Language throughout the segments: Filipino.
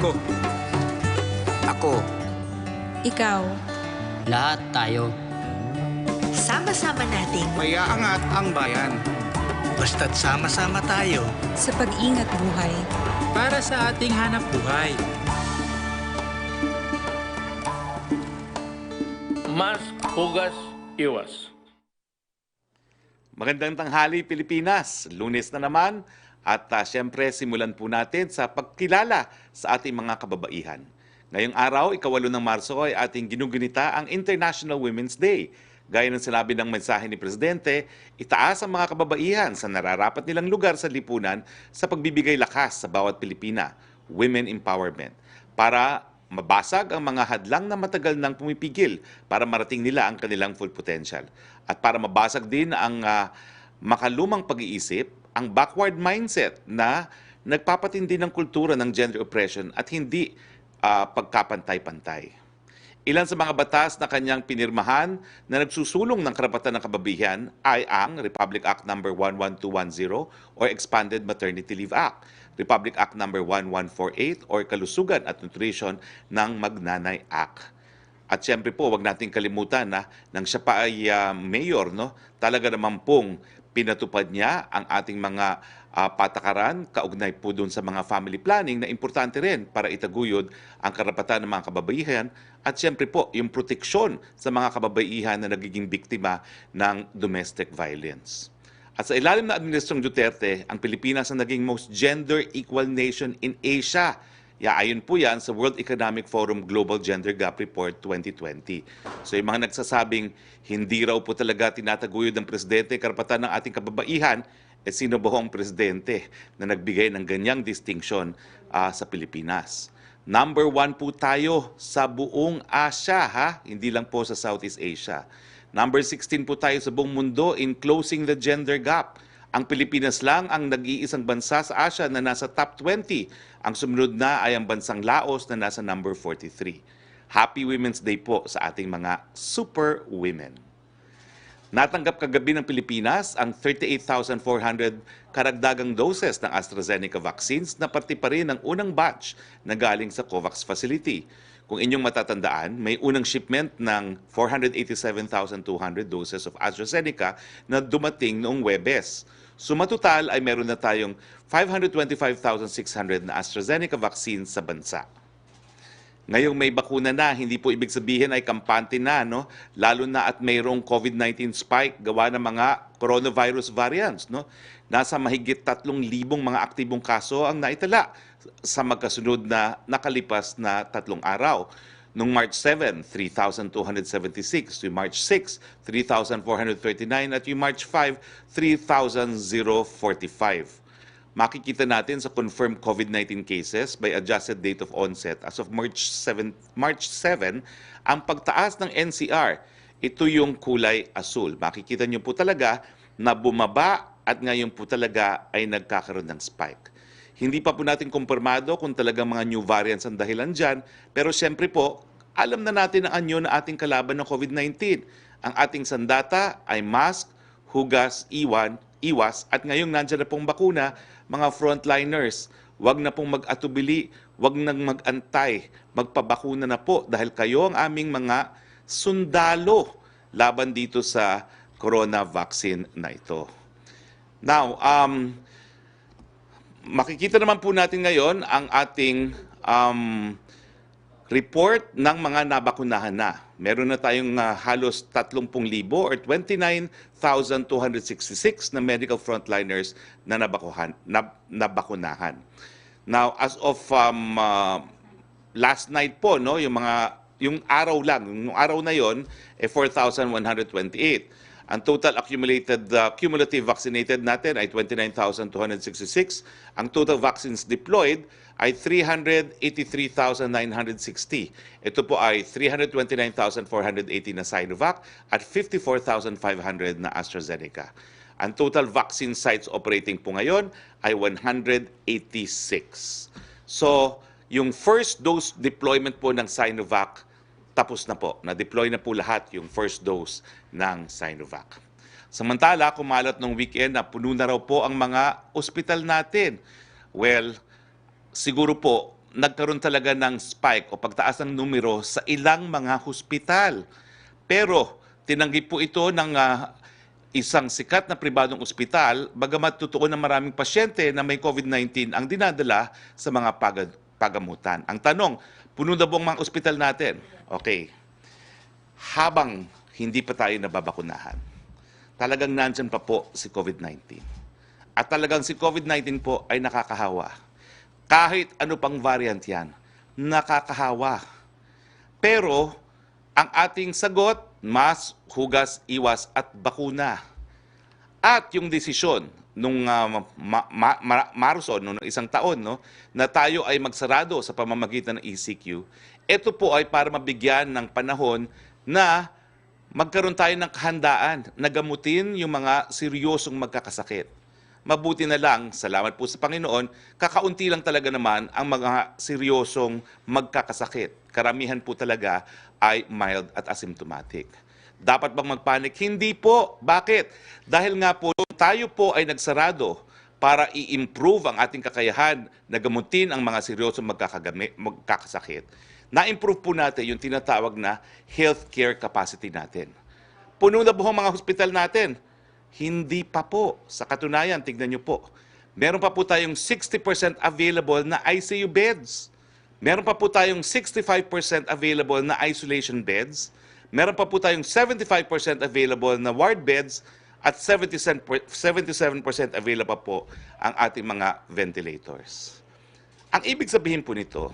Ako. Ako. Ikaw. Lahat tayo. Sama-sama nating Mayaangat ang bayan. Basta't sama-sama tayo. Sa pag-ingat buhay. Para sa ating hanap buhay. Mas hugas iwas. Magandang tanghali Pilipinas, Lunes na naman at siyempre simulan po natin sa pagkilala sa ating mga kababaihan. Ngayong araw, 8 ng Marso ay ating ginugunita ang International Women's Day. Gaya ng sinabi ng mensahe ni Presidente, itaas ang mga kababaihan sa nararapat nilang lugar sa lipunan sa pagbibigay lakas sa bawat Pilipina, women empowerment, para mabasag ang mga hadlang na matagal nang pumipigil para marating nila ang kanilang full potential. At para mabasag din ang makalumang pag-iisip, ang backward mindset na nagpapatindi ng kultura ng gender oppression at hindi pagkapantay-pantay. Ilan sa mga batas na kanyang pinirmahan na nagsusulong ng karapatan ng kababaihan ay ang Republic Act No. 11210 or Expanded Maternity Leave Act, Republic Act No. 1148 or Kalusugan at Nutrition ng Magnanay Act. At siyempre po, wag nating kalimutan na nang siya pa ay mayor, no, talaga naman pong pinatupad niya ang ating mga patakaran kaugnay po doon sa mga family planning na importante rin para itaguyod ang karapatan ng mga kababaihan at siyempre po yung proteksyon sa mga kababaihan na nagiging biktima ng domestic violence. At sa ilalim ng Administrasyong Duterte, ang Pilipinas ang naging most gender equal nation in Asia. Ayon po yan sa World Economic Forum Global Gender Gap Report 2020. So yung mga nagsasabing hindi raw po talaga tinataguyod ng Presidente ang karapatan ng ating kababaihan, sino ba ang Presidente na nagbigay ng ganyang distinction sa Pilipinas? Number 1 po tayo sa buong Asia, hindi lang po sa Southeast Asia. Number 16 po tayo sa buong mundo in closing the gender gap. Ang Pilipinas lang ang nag-iisang bansa sa Asia na nasa top 20. Ang sumunod na ay ang bansang Laos na nasa number 43. Happy Women's Day po sa ating mga super women. Natanggap kagabi ng Pilipinas ang 38,400 karagdagang doses ng AstraZeneca vaccines na parte pa rin ng unang batch na galing sa COVAX facility. Kung inyong matatandaan, may unang shipment ng 487,200 doses of AstraZeneca na dumating noong Huwebes. Sumatotal ay meron na tayong 525,600 na AstraZeneca vaccines sa bansa. Ngayong may bakuna na, hindi po ibig sabihin ay kampante na, no? Lalo na at mayroong COVID-19 spike gawa ng mga coronavirus variants. No? Nasa mahigit 3,000 mga aktibong kaso ang naitala sa magkasunod na nakalipas na 3 araw. Noong March 7, 3,276. Yung March 6, 3,439. At yung March 5, 3,045. Makikita natin sa confirmed COVID-19 cases by adjusted date of onset as of March 7, ang pagtaas ng NCR, ito yung kulay asul. Makikita nyo po talaga na bumaba at ngayon po talaga ay nagkakaroon ng spike. Hindi pa po natin kumpirmado kung talagang mga new variants ang dahilan dyan, pero siyempre po, alam na natin ang anyo na ating kalaban ng COVID-19. Ang ating sandata ay mask, hugas, iwas, at ngayong nandiyan na pong bakuna, mga frontliners, wag na pong mag-atubili, wag nang mag-antay, magpabakuna na po dahil kayo ang aming mga sundalo laban dito sa corona vaccine na ito. Now, makikita naman po natin ngayon ang ating report ng mga nabakunahan na. Meron na tayong halos 30,000 or 29,266 na medical frontliners na nabakunahan. Now, as of last night po, no, yung araw lang, yung araw na yon, 4,128. Ang total cumulative vaccinated natin ay 29,266. Ang total vaccines deployed ay 383,960. Ito po ay 329,480 na Sinovac at 54,500 na AstraZeneca. Ang total vaccine sites operating po ngayon ay 186. So, yung first dose deployment po ng Sinovac, tapos na po. Na-deploy na po lahat yung first dose ng Sinovac. Samantala, kumalat ng weekend na puno na raw po ang mga ospital natin. Well, siguro po nagkaroon talaga ng spike o pagtaas ng numero sa ilang mga hospital. Pero tinanggi po ito ng isang sikat na pribadong ospital, bagamat totoo na maraming pasyente na may COVID-19 ang dinadala sa mga pagamutan. Ang tanong, puno na bang mga ospital natin? Okay. Habang hindi pa tayo nababakunahan, talagang nandyan pa po si COVID-19. At talagang si COVID-19 po ay nakakahawa. Kahit ano pang variant yan, nakakahawa. Pero ang ating sagot, mask, hugas, iwas at bakuna. At yung desisyon nung Marso, nung isang taon, no, na tayo ay magsarado sa pamamagitan ng ECQ, ito po ay para mabigyan ng panahon na magkaroon tayo ng kahandaan na gamutin yung mga seryosong magkakasakit. Mabuti na lang, salamat po sa Panginoon, kakaunti lang talaga naman ang mga seryosong magkakasakit. Karamihan po talaga ay mild at asymptomatic. Dapat bang magpanik? Hindi po. Bakit? Dahil nga po tayo po ay nagsarado para i-improve ang ating kakayahan na gamutin ang mga seryosong magkakasakit. Na-improve po natin yung tinatawag na healthcare capacity natin. Puno na buhong mga hospital natin. Hindi pa po. Sa katunayan, tignan nyo po. Meron pa po tayong 60% available na ICU beds. Meron pa po tayong 65% available na isolation beds. Meron pa po tayong 75% available na ward beds at 77% available po ang ating mga ventilators. Ang ibig sabihin po nito,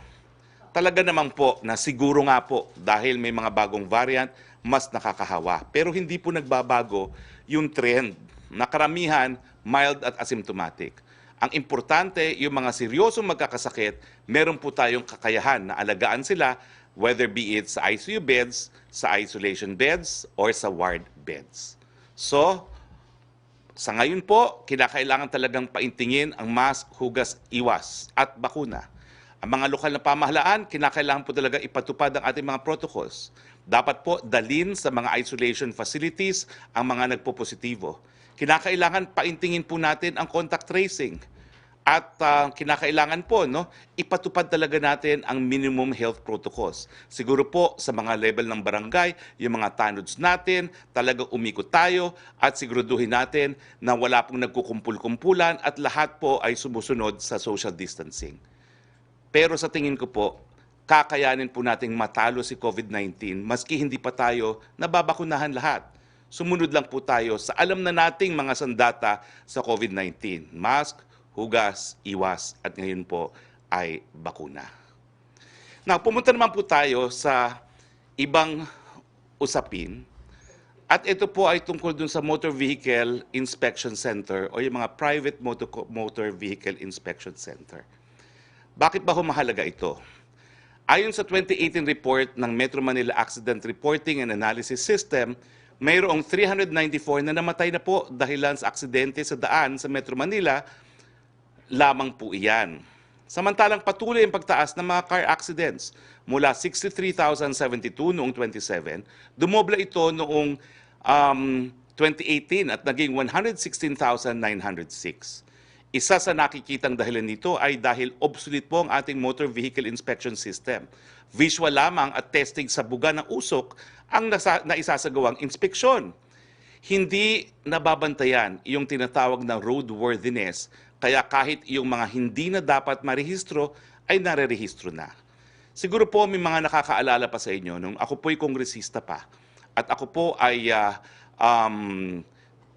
talaga naman po na siguro nga po dahil may mga bagong variant, mas nakakahawa. Pero hindi po nagbabago yung trend na karamihan mild at asymptomatic. Ang importante, yung mga seryosong magkakasakit, meron po tayong kakayahan na alagaan sila, whether be it sa ICU beds, sa isolation beds, or sa ward beds. So, sa ngayon po, kinakailangan talagang paintingin ang mask, hugas, iwas at bakuna. Ang mga lokal na pamahalaan, kinakailangan po talaga ipatupad ang ating mga protocols. Dapat po dalin sa mga isolation facilities ang mga nagpo-positibo. Kinakailangan paintingin po natin ang contact tracing. At kinakailangan po, no, ipatupad talaga natin ang minimum health protocols. Siguro po sa mga level ng barangay, yung mga tanods natin, talaga umikot tayo at siguraduhin natin na wala pong nagkukumpul-kumpulan at lahat po ay sumusunod sa social distancing. Pero sa tingin ko po, kakayanin po nating matalo si COVID-19 maski hindi pa tayo nababakunahan lahat. Sumunod lang po tayo sa alam na nating mga sandata sa COVID-19. Mask, hugas, iwas, at ngayon po ay bakuna. Now, pumunta naman po tayo sa ibang usapin. At ito po ay tungkol dun sa Motor Vehicle Inspection Center o yung mga private motor vehicle inspection center. Bakit ba mahalaga ito? Ayon sa 2018 report ng Metro Manila Accident Reporting and Analysis System, mayroong 394 na namatay na po dahilan sa aksidente sa daan sa Metro Manila, lamang po iyan. Samantalang patuloy ang pagtaas ng mga car accidents mula 63,072 noong 27, dumobla ito noong 2018 at naging 116,906. Isa sa nakikitang dahilan nito ay dahil obsolete po ang ating motor vehicle inspection system. Visual lamang at testing sa buga ng usok ang naisasagawang inspeksyon. Hindi nababantayan yung tinatawag na roadworthiness, kaya kahit yung mga hindi na dapat marehistro ay narerehistro na. Siguro po may mga nakakaalala pa sa inyo nung ako po'y kongresista pa at ako po ay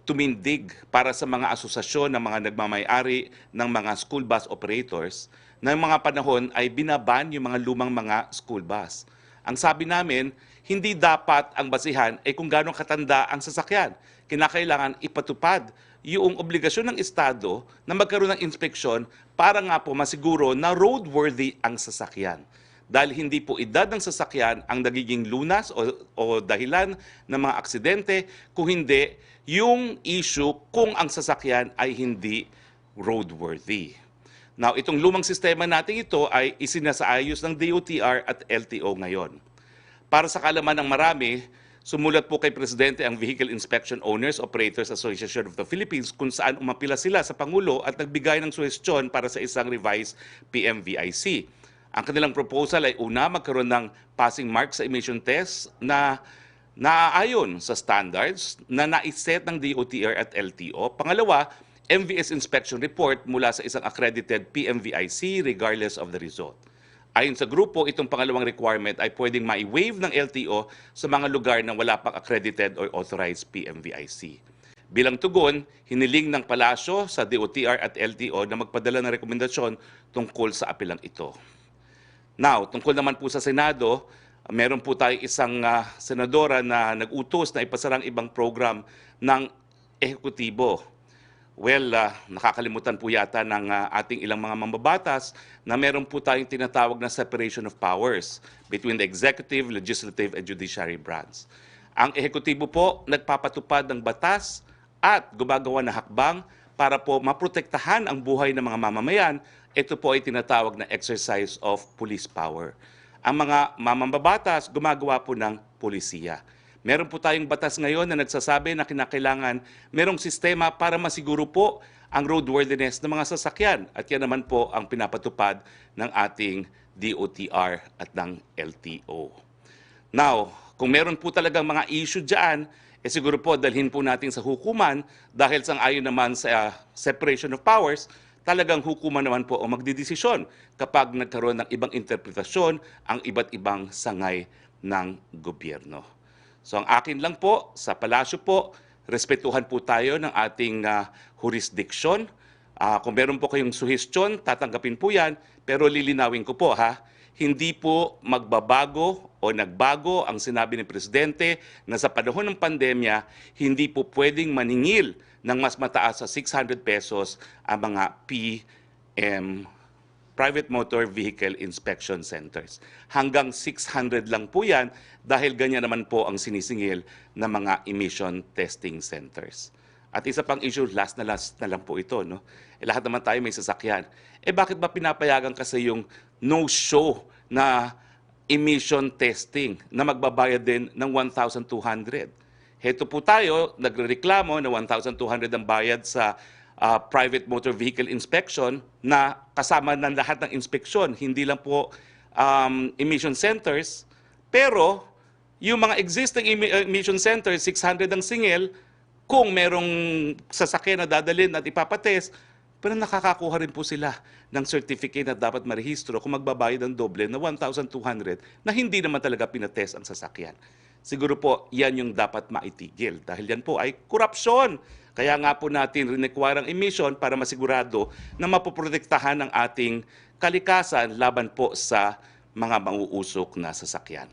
tumindig para sa mga asosasyon ng mga nagmamay-ari ng mga school bus operators na mga panahon ay binaban yung mga lumang mga school bus. Ang sabi namin, hindi dapat ang basihan ay kung gaano katanda ang sasakyan. Kinakailangan ipatupad yung obligasyon ng Estado na magkaroon ng inspeksyon para nga po masiguro na roadworthy ang sasakyan. Dahil hindi po edad ng sasakyan ang nagiging lunas o dahilan ng mga aksidente, kung hindi yung issue kung ang sasakyan ay hindi roadworthy. Now, itong lumang sistema natin ito ay isinasaayos ng DOTR at LTO ngayon. Para sa kaalaman ng marami, sumulat po kay Presidente ang Vehicle Inspection Owners Operators Association of the Philippines kung saan umapila sila sa Pangulo at nagbigay ng suhestyon para sa isang revised PMVIC. Ang kanilang proposal ay una, magkaroon ng passing mark sa emission test na naaayon sa standards na naiset ng DOTR at LTO. Pangalawa, MVS inspection report mula sa isang accredited PMVIC regardless of the result. Ayon sa grupo, itong pangalawang requirement ay pwedeng mai-waive ng LTO sa mga lugar na wala pang accredited or authorized PMVIC. Bilang tugon, hiniling ng palasyo sa DOTR at LTO na magpadala ng rekomendasyon tungkol sa apilang ito. Now, tungkol naman po sa Senado, meron po tayo isang senadora na nag-utos na ipasarang ibang program ng ehekutibo. Well, nakakalimutan po yata ng ating ilang mga mambabatas na meron po tayong tinatawag na separation of powers between the executive, legislative, and judiciary branch. Ang ehekutibo po nagpapatupad ng batas at gumagawa ng hakbang para po maprotektahan ang buhay ng mga mamamayan. Ito po ay tinatawag na exercise of police power. Ang mga mamambabatas gumagawa po ng polisiya. Meron po tayong batas ngayon na nagsasabi na kinakailangan merong sistema para masiguro po ang roadworthiness ng mga sasakyan. At yan naman po ang pinapatupad ng ating DOTR at ng LTO. Now, kung meron po talagang mga issue dyan, siguro po dalhin po natin sa hukuman dahil sang-ayon naman sa separation of powers, talagang hukuman naman po ang magdidesisyon kapag nagkaroon ng ibang interpretasyon ang iba't ibang sangay ng gobyerno. So ang akin lang po, sa palasyo po, respetuhan po tayo ng ating jurisdiction. Kung meron po kayong suhestyon, tatanggapin po yan, pero lilinawin ko po hindi po magbabago o nagbago ang sinabi ni Presidente na sa panahon ng pandemya, hindi po pwedeng maningil ng mas mataas sa 600 pesos ang mga Private Motor Vehicle Inspection Centers. Hanggang 600 lang po yan dahil ganyan naman po ang sinisingil ng mga emission testing centers. At isa pang issue, last na lang po ito. No? Lahat naman tayo may sasakyan. Bakit ba pinapayagan kasi yung no-show na emission testing na magbabayad din ng 1,200? Heto po tayo, nagrereklamo na 1,200 ang bayad sa private motor vehicle inspection na kasama ng lahat ng inspeksyon, hindi lang po emission centers. Pero yung mga existing emission centers, 600 ang singil, kung merong sasakyan na dadalhin at ipapatest, pero nakakakuha rin po sila ng certificate na dapat marehistro kung magbabayad ng doble na 1,200 na hindi naman talaga pinatest ang sasakyan. Siguro po yan yung dapat maitigil dahil yan po ay korupsyon. Kaya nga po natin rin-require ang emission para masigurado na mapoprotektahan ang ating kalikasan laban po sa mga mauusok na sasakyan.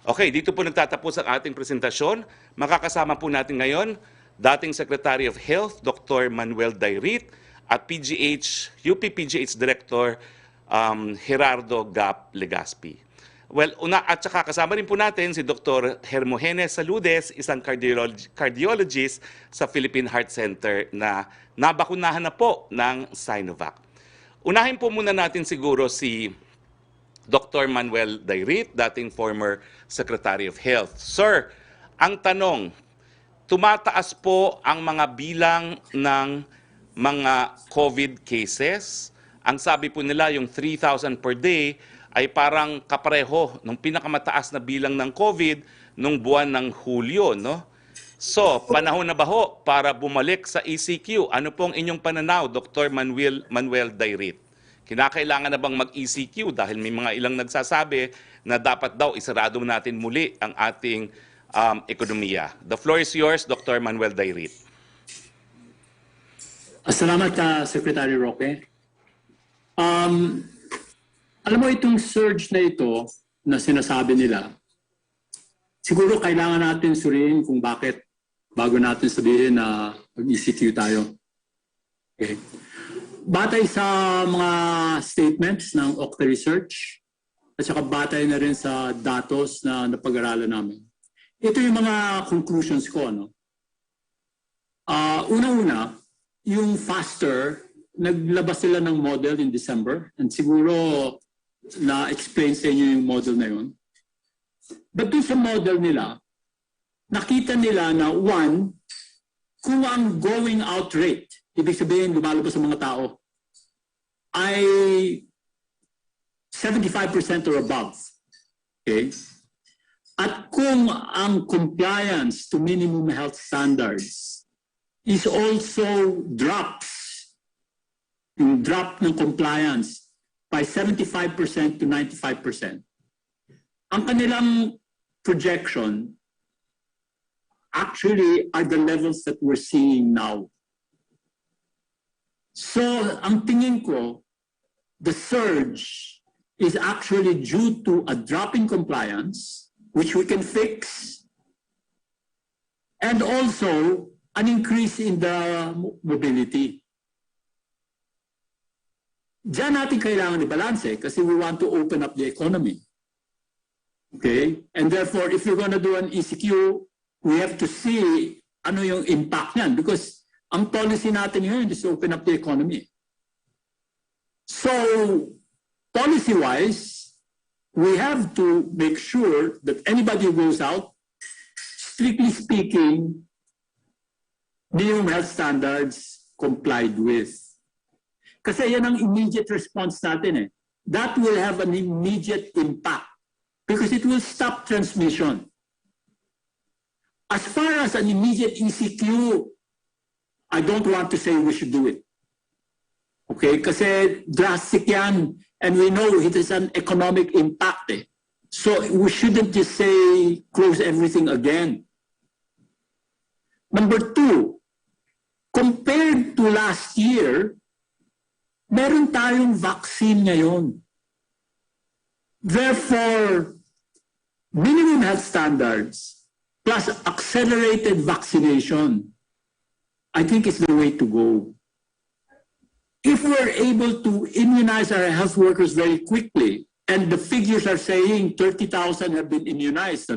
Okay, dito po nagtatapos ang ating presentasyon. Makakasama po natin ngayon dating Secretary of Health, Dr. Manuel Dairit, at UP-PGH Director Gerardo Gap Legaspi. Well, at saka kasama rin po natin si Dr. Hermogenes Saludes, isang cardiologist sa Philippine Heart Center na nabakunahan na po ng Sinovac. Unahin po muna natin siguro si Dr. Manuel Dairit, dating former Secretary of Health. Sir, ang tanong, tumataas po ang mga bilang ng mga COVID cases. Ang sabi po nila yung 3,000 per day ay parang kapareho ng pinakamataas na bilang ng COVID nung buwan ng Hulyo, no? So, panahon na ba ho para bumalik sa ECQ? Ano pong inyong pananaw, Dr. Manuel Dairit? Kinakailangan na bang mag-ECQ dahil may mga ilang nagsasabi na dapat daw isarado natin muli ang ating ekonomiya? The floor is yours, Dr. Manuel Dairit. Salamat, Secretary Roque. Alam mo, itong surge na ito na sinasabi nila, siguro kailangan natin suriin kung bakit bago natin sabihin na mag-ECQ tayo. Okay. Batay sa mga statements ng Octa Research at saka batay na rin sa datos na napag-aralan namin. Ito yung mga conclusions ko. No? Una-una, yung faster, naglabas sila ng model in December and siguro na-explain sa inyo yung model na yun. But doon sa model nila, nakita nila na one, kung ang going out rate, ibig sabihin lumalabas sa mga tao, ay 75% or above. Okay? At kung ang compliance to minimum health standards is also yung drop ng compliance by 75% to 95%, ang kanilang projection actually are the levels that we're seeing now. So, ang tingin ko, the surge is actually due to a drop in compliance, which we can fix, and also an increase in the mobility. Diyan natin kailangan i-balance kasi we want to open up the economy. Okay? And therefore, if you're going to do an ECQ, we have to see ano yung impact niyan because ang policy natin ngayon is to open up the economy. So, policy-wise, we have to make sure that anybody who goes out, strictly speaking, minimum health standards complied with. Kasi yan ang immediate response natin eh. That will have an immediate impact because it will stop transmission. As far as an immediate ECQ, I don't want to say we should do it. Okay? Kasi drastic yan. And we know it is an economic impact. Eh. So we shouldn't just say close everything again. Number two, compared to last year, meron tayong vaccine ngayon. Therefore, minimum health standards plus accelerated vaccination, I think is the way to go. If we're able to immunize our health workers very quickly, and the figures are saying 30,000 have been immunized,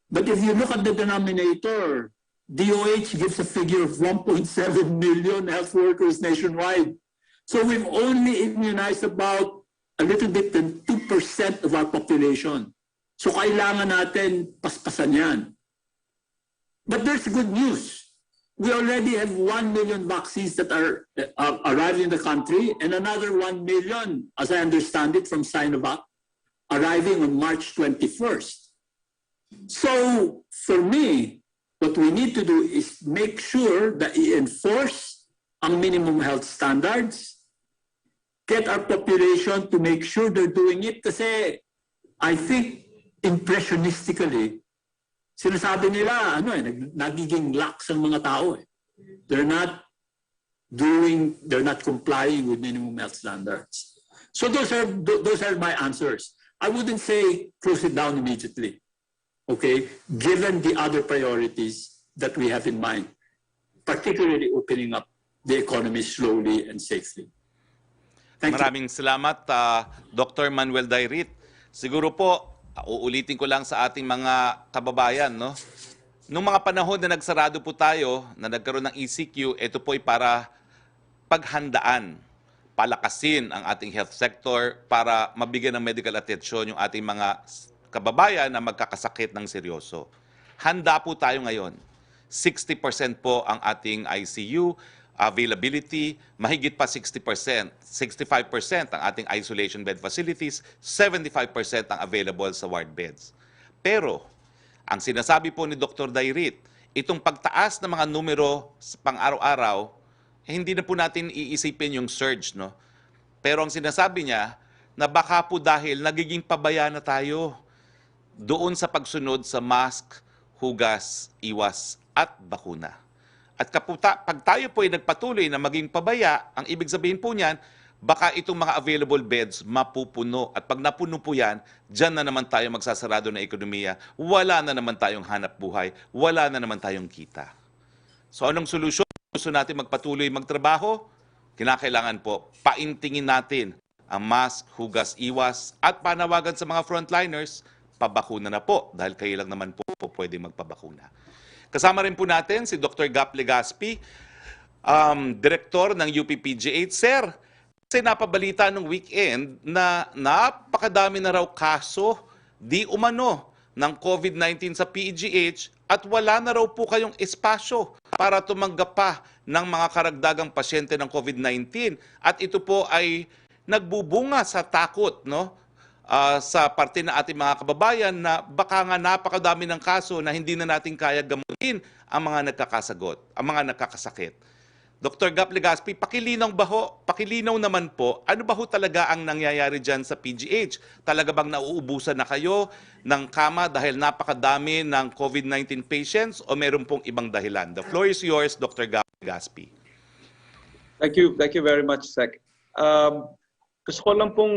but if you look at the denominator, DOH gives a figure of 1.7 million health workers nationwide. So we've only immunized about a little bit than 2% of our population. So kailangan natin paspasan yan. But there's good news. We already have 1 million vaccines that are arriving in the country and another 1 million, as I understand it, from Sinovac, arriving on March 21st. So for me, what we need to do is make sure that we enforce ang minimum health standards, get our population to make sure they're doing it kasi I think impressionistically, sinasabi nila, nagiging lax ang mga tao. They're not complying with minimum health standards. So those are my answers. I wouldn't say close it down immediately, okay, given the other priorities that we have in mind, particularly opening up the economy slowly and safely. Thank Maraming salamat, Dr. Manuel Dairit. Siguro po, uulitin ko lang sa ating mga kababayan, no? Nung mga panahon na nagsarado po tayo, na nagkaroon ng ECQ, ito po ay para paghandaan, palakasin ang ating health sector para mabigyan ng medical attention yung ating mga kababayan na magkakasakit ng seryoso. Handa po tayo ngayon. 60% po ang ating ICU availability, mahigit pa 60%, 65% ang ating isolation bed facilities, 75% ang available sa ward beds. Pero, ang sinasabi po ni Dr. Dairit, itong pagtaas ng mga numero sa pang-araw-araw, hindi na po natin iisipin yung surge, no? Pero ang sinasabi niya, na baka po dahil nagiging pabaya na tayo doon sa pagsunod sa mask, hugas, iwas, at bakuna. At pag tayo po ay nagpatuloy na maging pabaya, ang ibig sabihin po niyan, baka itong mga available beds mapupuno. At pag napuno po yan, dyan na naman tayo magsasarado na ekonomiya, wala na naman tayong hanap buhay, wala na naman tayong kita. So anong solusyon? Gusto natin magpatuloy magtrabaho? Kinakailangan po, paintingin natin ang mask, hugas, iwas, at panawagan sa mga frontliners, pabakuna na po dahil kayo lang naman po pwede magpabakuna. Kasama rin po natin si Dr. Gap Legaspi, Direktor ng UPPGH. Sir, kasi napabalita nung weekend na napakadami na raw kaso di umano ng COVID-19 sa PGH at wala na raw po kayong espasyo para tumanggap pa ng mga karagdagang pasyente ng COVID-19. At ito po ay nagbubunga sa takot, no? Sa parte ng ating mga kababayan na baka nga napakadami ng kaso na hindi na natin kaya gamutin ang mga nagkakasagot, ang mga nagkakasakit. Dr. Gap Legaspi, pakilinaw naman po, ano ba ho talaga ang nangyayari dyan sa PGH? Talaga bang nauubusan na kayo ng kama dahil napakadami ng COVID-19 patients o meron pong ibang dahilan? The floor is yours, Dr. Gap Legaspi. Thank you very much, Sec. Gusto ko lang pong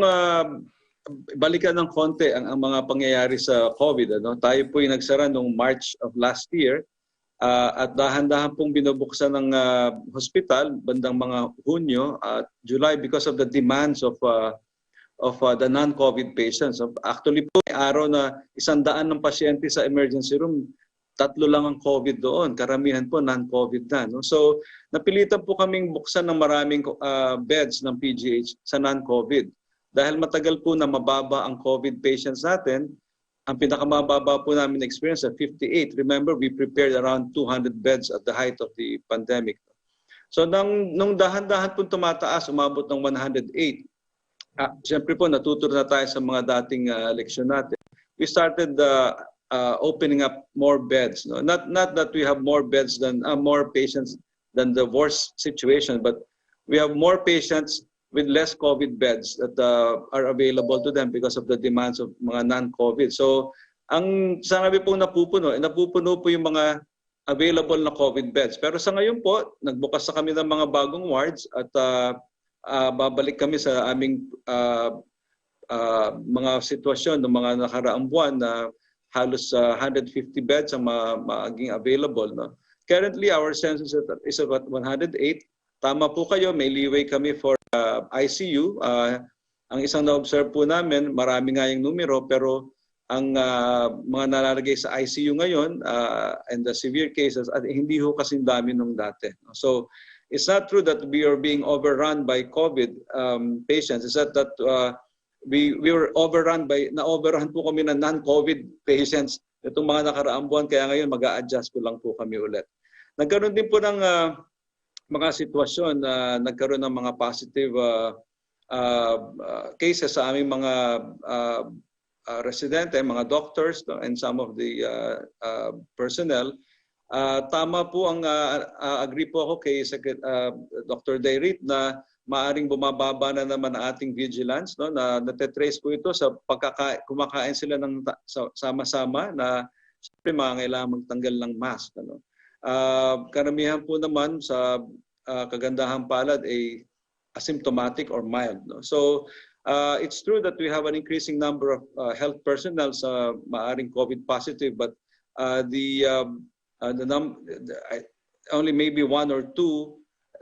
balikan ng konti ang mga pangyayari sa COVID. Ano? Tayo po yung nagsara noong March of last year. At dahan-dahan pong binubuksan ng hospital bandang mga Hunyo at July because of the demands of the non-COVID patients. Actually po, may araw na 100 ng pasyente sa emergency room, 3 lang ang COVID doon. Karamihan po non-COVID na. No? So, napilitan po kaming buksan ng maraming beds ng PGH sa non-COVID. Dahil matagal po na mababa ang COVID patients natin, ang pinakamababa po namin experience at 58. Remember, we prepared around 200 beds at the height of the pandemic. So nung dahan-dahan po tumataas, umabot ng 108. Siyempre po, natuturo na tayo sa mga dating leksyon natin. We started opening up more beds. No? Not that we have more beds than more patients than the worst situation, but we have more patients with less COVID beds that are available to them because of the demands of mga non-COVID. So, ang sanabi pong napupuno po yung mga available na COVID beds. Pero sa ngayon po, nagbukas na kami ng mga bagong wards at babalik kami sa aming mga sitwasyon ng mga nakaraang buwan na halos 150 beds ang maging available. No? Currently, our census is about 108. Tama po kayo, may leeway kami for ICU. Ang isang na-observe po namin, marami nga yung numero, pero ang mga nalalagay sa ICU ngayon and the severe cases, hindi ho kasing dami nung dati. So, it's not true that we are being overrun by COVID patients. It's that we were na-overrun po kami ng non-COVID patients itong mga nakaraang buwan, kaya ngayon mag-a-adjust po lang po kami ulit. Nagkaroon din po ng mga sitwasyon na nagkaroon ng mga positive cases sa aming mga residente, mga doctors, and some of the personnel. Tama po ang agree po ako kay Dr. Dayrit na maaring bumababa na naman ang ating vigilance, no, na nate-trace po ito sa kumakain sila ng sama-sama na siyempre mangailangan magtanggal ng mask. Ano. Karamihan po naman sa kagandahang palad ay asymptomatic or mild. No? So, it's true that we have an increasing number of health personnel sa maaring COVID positive, but only maybe 1 or 2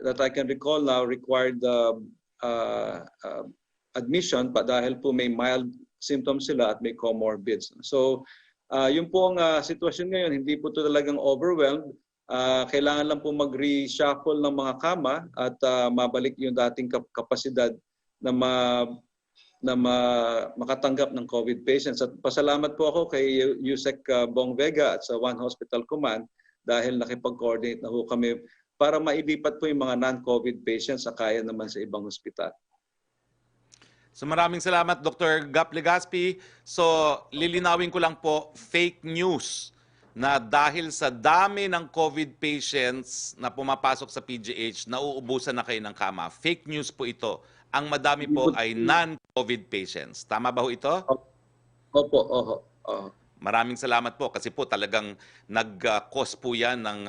that I can recall now required admission pa dahil po may mild symptoms sila at may comorbids. So, yun po ang sitwasyon ngayon, hindi po ito talagang overwhelmed. Kailangan lang po mag-reshuffle ng mga kama at mabalik yung dating kapasidad na makatanggap ng COVID patients. At pasalamat po ako kay Yusek Bong Vega at sa One Hospital Command dahil nakipag-coordinate na ho kami para mailipat po yung mga non-COVID patients sa kaya naman sa ibang hospital. So maraming salamat, Dr. Gap Legaspi. So lilinawin ko lang po, fake news na dahil sa dami ng COVID patients na pumapasok sa PGH, nauubusan na kayo ng kama. Fake news po ito. Ang madami po ay non-COVID patients. Tama ba ho ito? Opo. Maraming salamat po kasi po talagang nag-cause po yan ng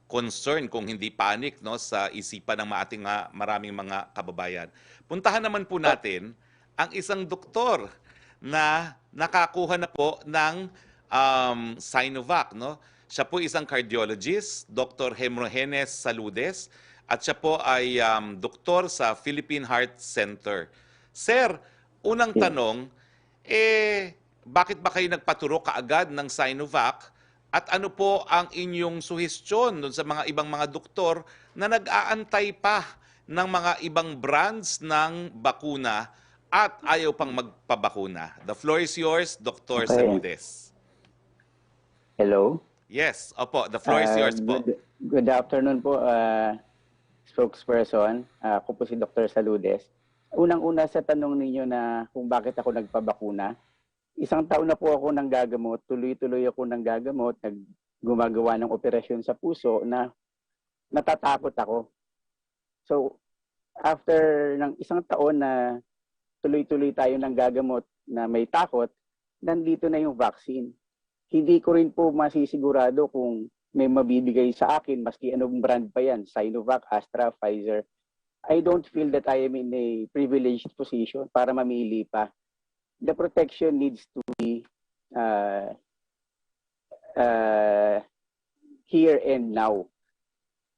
concern kung hindi panic, no, sa isipan ng ating maraming mga kababayan. Puntahan naman po natin ang isang doktor na nakakuha na po ng Sinovac, no? Siya po isang cardiologist, Dr. Hemrogenes Saludes, at siya po ay doktor sa Philippine Heart Center. Sir, unang tanong, bakit ba kayo nagpaturo kaagad ng Sinovac? At ano po ang inyong suhestyon dun sa mga ibang mga doktor na nag-aantay pa ng mga ibang brands ng bakuna at ayaw pang magpabakuna? The floor is yours, Dr. Saludes. Hello? Yes, opo. The floor is yours po. Good afternoon po, spokesperson. Ako po si Dr. Saludes. Unang-una sa tanong ninyo na kung bakit ako nagpabakuna, isang taon na po ako nang gagamot, tuloy-tuloy ako nang gagamot, gumagawa ng operasyon sa puso na natatakot ako. So, after ng isang taon na tuloy-tuloy tayo nang gagamot na may takot, nandito na yung vaccine. Hindi ko rin po masisigurado kung may mabibigay sa akin, maski anong brand pa yan, Sinovac, Astra, Pfizer. I don't feel that I am in a privileged position para mamili pa. The protection needs to be here and now.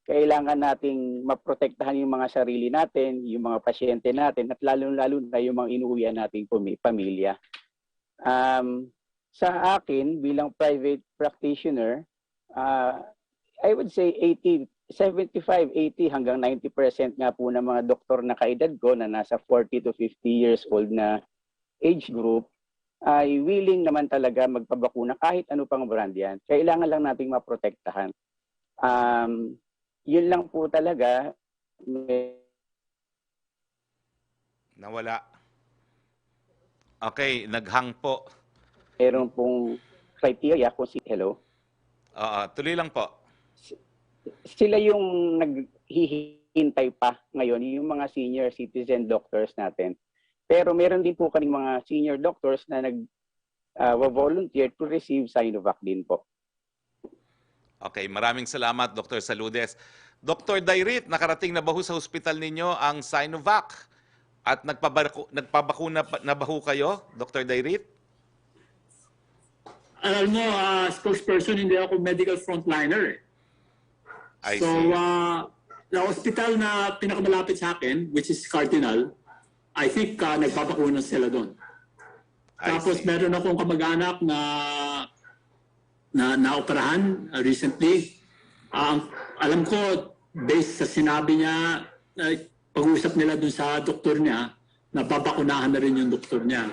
Kailangan nating maprotektahan yung mga sarili natin, yung mga pasyente natin, at lalo-lalo na yung mga inuwian nating pamilya. Sa akin, bilang private practitioner, I would say 75, 80 hanggang 90% nga po ng mga doktor na kaedad ko na nasa 40 to 50 years old na age group ay willing naman talaga magpabakuna kahit ano pang brand yan. Kailangan lang nating maprotektahan. Yun lang po talaga. Nawala. Okay, naghang po. Meron pong criteria kung hello? Tuloy lang po. Sila yung naghihintay pa ngayon, yung mga senior citizen doctors natin. Pero meron din po kaming mga senior doctors na nag-volunteer to receive Sinovac din po. Okay, maraming salamat, Dr. Saludes. Dr. Dairit, nakarating na ba ho sa hospital ninyo ang Sinovac? At nagpabakuna na ba ho kayo, Dr. Dairit? Alam mo, spokesperson, hindi ako medical frontliner. So, the hospital na pinakamalapit sa akin, which is Cardinal, I think nagpapakuna sila doon. Tapos meron akong kamag-anak na naoperahan recently. Alam ko, based sa sinabi niya, pag-uusap nila doon sa doktor niya, napapakunahan na rin yung doktor niya.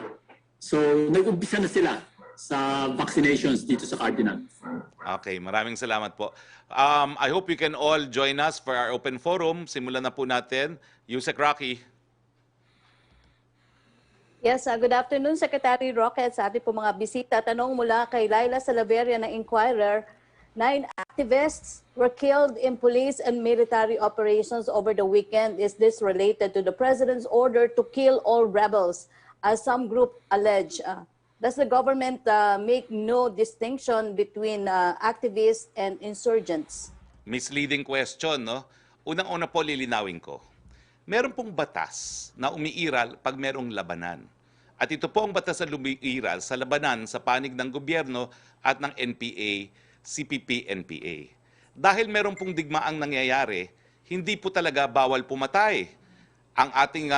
So, nag-umpisa na sila sa vaccinations dito sa Cardinal. Okay, maraming salamat po. I hope you can all join us for our open forum. Simulan na po natin. Yusek Roque. Yes, good afternoon, Secretary Roque, at sa ating po mga bisita. Tanong mula kay Laila Salaveria ng Inquirer. 9 activists were killed in police and military operations over the weekend. Is this related to the president's order to kill all rebels, as some group allege? Does the government make no distinction between activists and insurgents? Misleading question, no? Unang-una po lilinawin ko. Meron pong batas na umiiral pag merong labanan. At ito po ang batas na umiiral sa labanan sa panig ng gobyerno at ng NPA, CPP, NPA. Dahil meron pong digmaang nangyayari, hindi po talaga bawal pumatay. Ang ating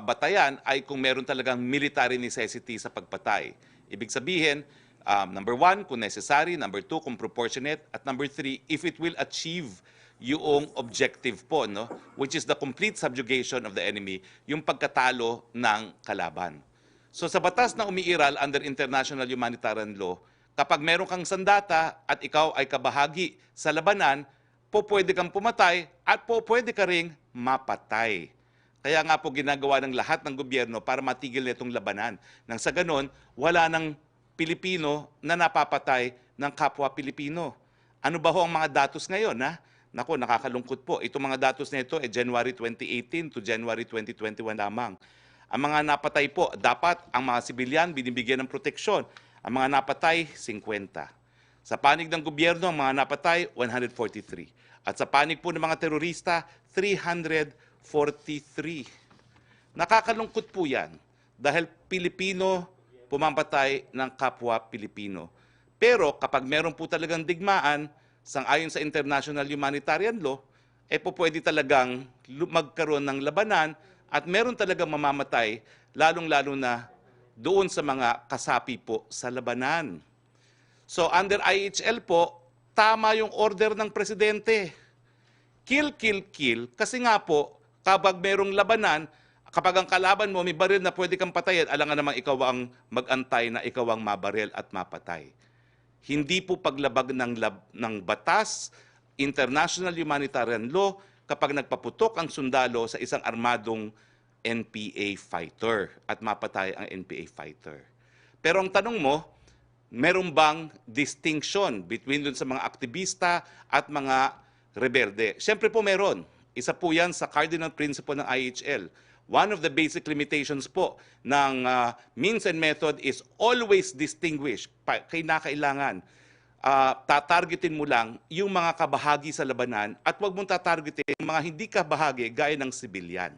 batayan ay kung meron talagang military necessity sa pagpatay. Ibig sabihin, number 1, kung necessary, number 2, kung proportionate, at number 3, if it will achieve yung objective po, no? Which is the complete subjugation of the enemy, yung pagkatalo ng kalaban. So sa batas na umiiral under international humanitarian law, kapag meron kang sandata at ikaw ay kabahagi sa labanan, pwede kang pumatay at pwede ka ring mapatay. Kaya nga po ginagawa ng lahat ng gobyerno para matigil nitong labanan. Nang sa ganon, wala ng Pilipino na napapatay ng kapwa Pilipino. Ano ba ho ang mga datos ngayon, ha? Nako, nakakalungkot po. Itong mga datos na ito January 2018 to January 2021 lamang. Ang mga napatay po, dapat ang mga sibilyan binibigyan ng proteksyon. Ang mga napatay, 50. Sa panig ng gobyerno, ang mga napatay, 143. At sa panig po ng mga terorista, 343. Nakakalungkot po yan dahil Pilipino pumamatay ng kapwa Pilipino. Pero kapag meron po talagang digmaan, sang-ayon sa international humanitarian law, pwede talagang magkaroon ng labanan at meron talagang mamamatay, lalong-lalo na doon sa mga kasapi po sa labanan. So under IHL po, tama yung order ng presidente. Kill, kill, kill. Kasi nga po, kapag merong labanan, kapag ang kalaban mo may baril na pwede kang patayin, alangan namang ikaw ang mag-antay na ikaw ang mabaril at mapatay. Hindi po paglabag ng batas, international humanitarian law, kapag nagpaputok ang sundalo sa isang armadong NPA fighter at mapatay ang NPA fighter. Pero ang tanong mo, meron bang distinction between dun sa mga aktivista at mga rebelde? Siyempre po meron. Isa po yan sa cardinal principle ng IHL. One of the basic limitations po ng means and method is always distinguish. Kailangan tatargetin mo lang yung mga kabahagi sa labanan at huwag mong tatargetin yung mga hindi kabahagi gaya ng sibilyan.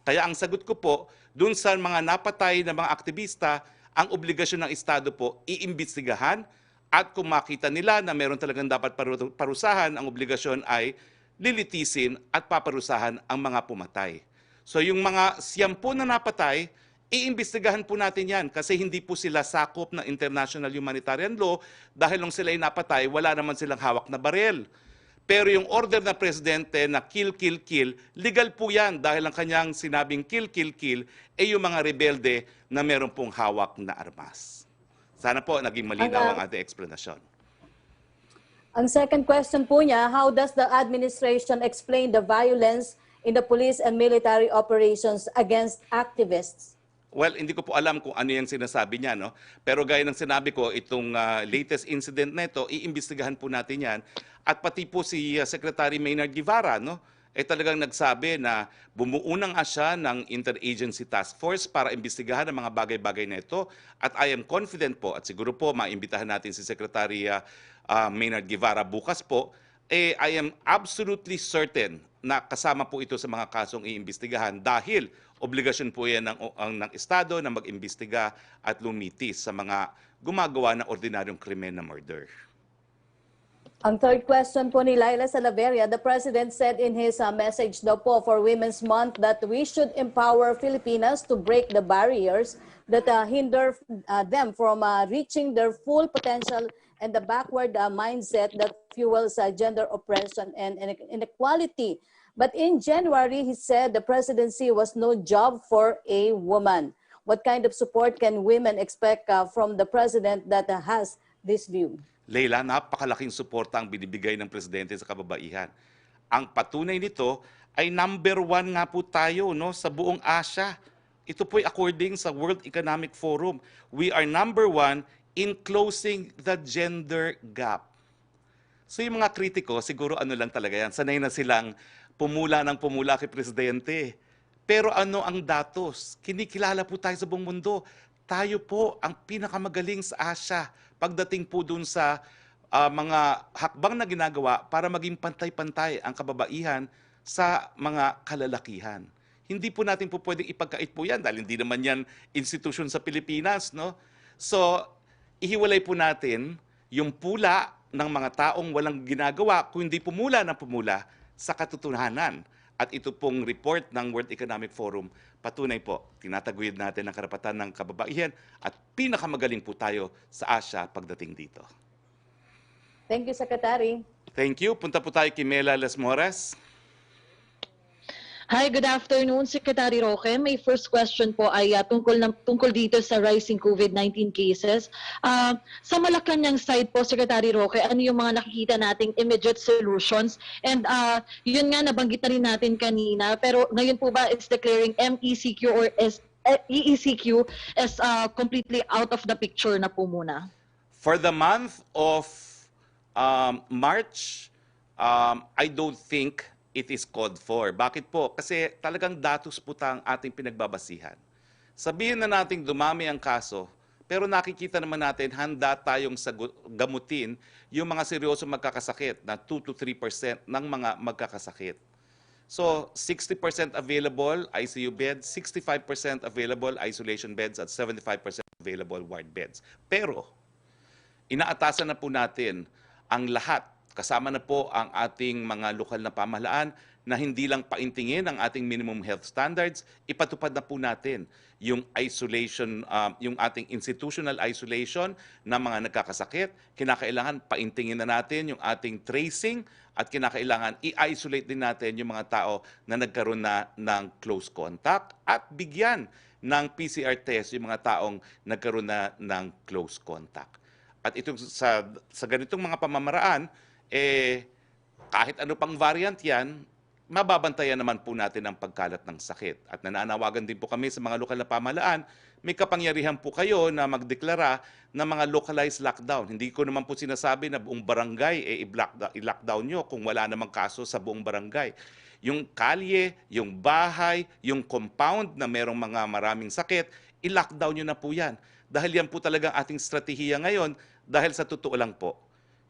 Kaya ang sagot ko po, dun sa mga napatay na mga aktivista, ang obligasyon ng Estado po, iimbestigahan at kung makita nila na meron talagang dapat parusahan, ang obligasyon ay lilitisin at paparusahan ang mga pumatay. So yung mga 10 na napatay, iimbestigahan po natin yan kasi hindi po sila sakop ng international humanitarian law dahil nung sila ay napatay, wala naman silang hawak na barel. Pero yung order na presidente na kill, kill, kill, legal po yan dahil ang kanyang sinabing kill, kill, kill ay yung mga rebelde na meron pong hawak na armas. Sana po naging malinaw ang ating explanation. Ang second question po niya, how does the administration explain the violence in the police and military operations against activists? Well, hindi ko po alam kung ano yung sinasabi niya, no? Pero gaya ng sinabi ko, itong latest incident na ito, iimbestigahan po natin yan. At pati po si Secretary Maynard Guevara, no? Talagang nagsabi na bumuo na nga siya ng Interagency Task Force para imbestigahan ang mga bagay-bagay na ito. At I am confident po, at siguro po maimbitahan natin si Secretary Maynard Guevara bukas po, I am absolutely certain na kasama po ito sa mga kasong iimbestigahan dahil obligasyon po yan ng Estado na mag-imbestiga at lumitis sa mga gumagawa ng ordinaryong krimen na murder. Ang third question po ni Laila Salaveria, the President said in his message daw po for Women's Month that we should empower Filipinas to break the barriers that hinder them from reaching their full potential and the backward mindset that fuels gender oppression and inequality. But in January, he said the presidency was no job for a woman. What kind of support can women expect from the president that has this view? Leila, napakalaking suporta ang binibigay ng presidente sa kababaihan. Ang patunay nito ay number 1 nga po tayo, no, sa buong Asia. Ito po ay according sa World Economic Forum. We are number 1 in closing the gender gap. So yung mga kritiko, siguro ano lang talaga yan, sanay na silang pumula ng pumula kay Presidente. Pero ano ang datos? Kinikilala po tayo sa buong mundo. Tayo po ang pinakamagaling sa Asia pagdating po dun sa mga hakbang na ginagawa para maging pantay-pantay ang kababaihan sa mga kalalakihan. Hindi po natin po pwedeng ipagkait po yan dahil hindi naman yan institusyon sa Pilipinas, no? So, ihiwalay po natin yung pula ng mga taong walang ginagawa kung hindi pumula ng pumula sa katotohanan. At ito pong report ng World Economic Forum, patunay po, tinataguyod natin ang karapatan ng kababaihan at pinakamagaling po tayo sa Asia pagdating dito. Thank you, Secretary. Thank you. Punta po tayo kay Mela Las Mores. Hi, good afternoon, Secretary Roque. My first question po ay tungkol dito sa rising COVID-19 cases. Sa Malacanang side po, Secretary Roque, ano yung mga nakikita nating immediate solutions? And yun nga, nabanggit na rin natin kanina, pero ngayon po ba is declaring MECQ or EECQ as completely out of the picture na po muna? For the month of March, I don't think it is called for. Bakit po? Kasi talagang datos po ang ating pinagbabasihan. Sabihin na nating dumami ang kaso, pero nakikita naman natin handa tayong gamutin yung mga seryosong magkakasakit na 2 to 3% ng mga magkakasakit. So, 60% available ICU beds, 65% available isolation beds, at 75% available ward beds. Pero, inaatasan na po natin ang lahat. Kasama na po ang ating mga lokal na pamahalaan na hindi lang paintingin ang ating minimum health standards, ipatupad na po natin yung isolation, yung ating institutional isolation ng mga nagkakasakit. Kinakailangan paintingin na natin yung ating tracing at kinakailangan i-isolate din natin yung mga tao na nagkaroon na ng close contact at bigyan ng PCR test yung mga taong nagkaroon na ng close contact. At ito sa ganitong mga pamamaraan, kahit ano pang variant yan, mababantayan naman po natin ang pagkalat ng sakit. At nananawagan din po kami sa mga lokal na pamahalaan, may kapangyarihan po kayo na magdeklara ng mga localized lockdown. Hindi ko naman po sinasabi na buong barangay i-lockdown nyo kung wala namang kaso sa buong barangay. Yung kalye, yung bahay, yung compound na merong mga maraming sakit, i-lockdown nyo na po yan. Dahil yan po talagang ating strategiya ngayon, dahil sa totoo lang po,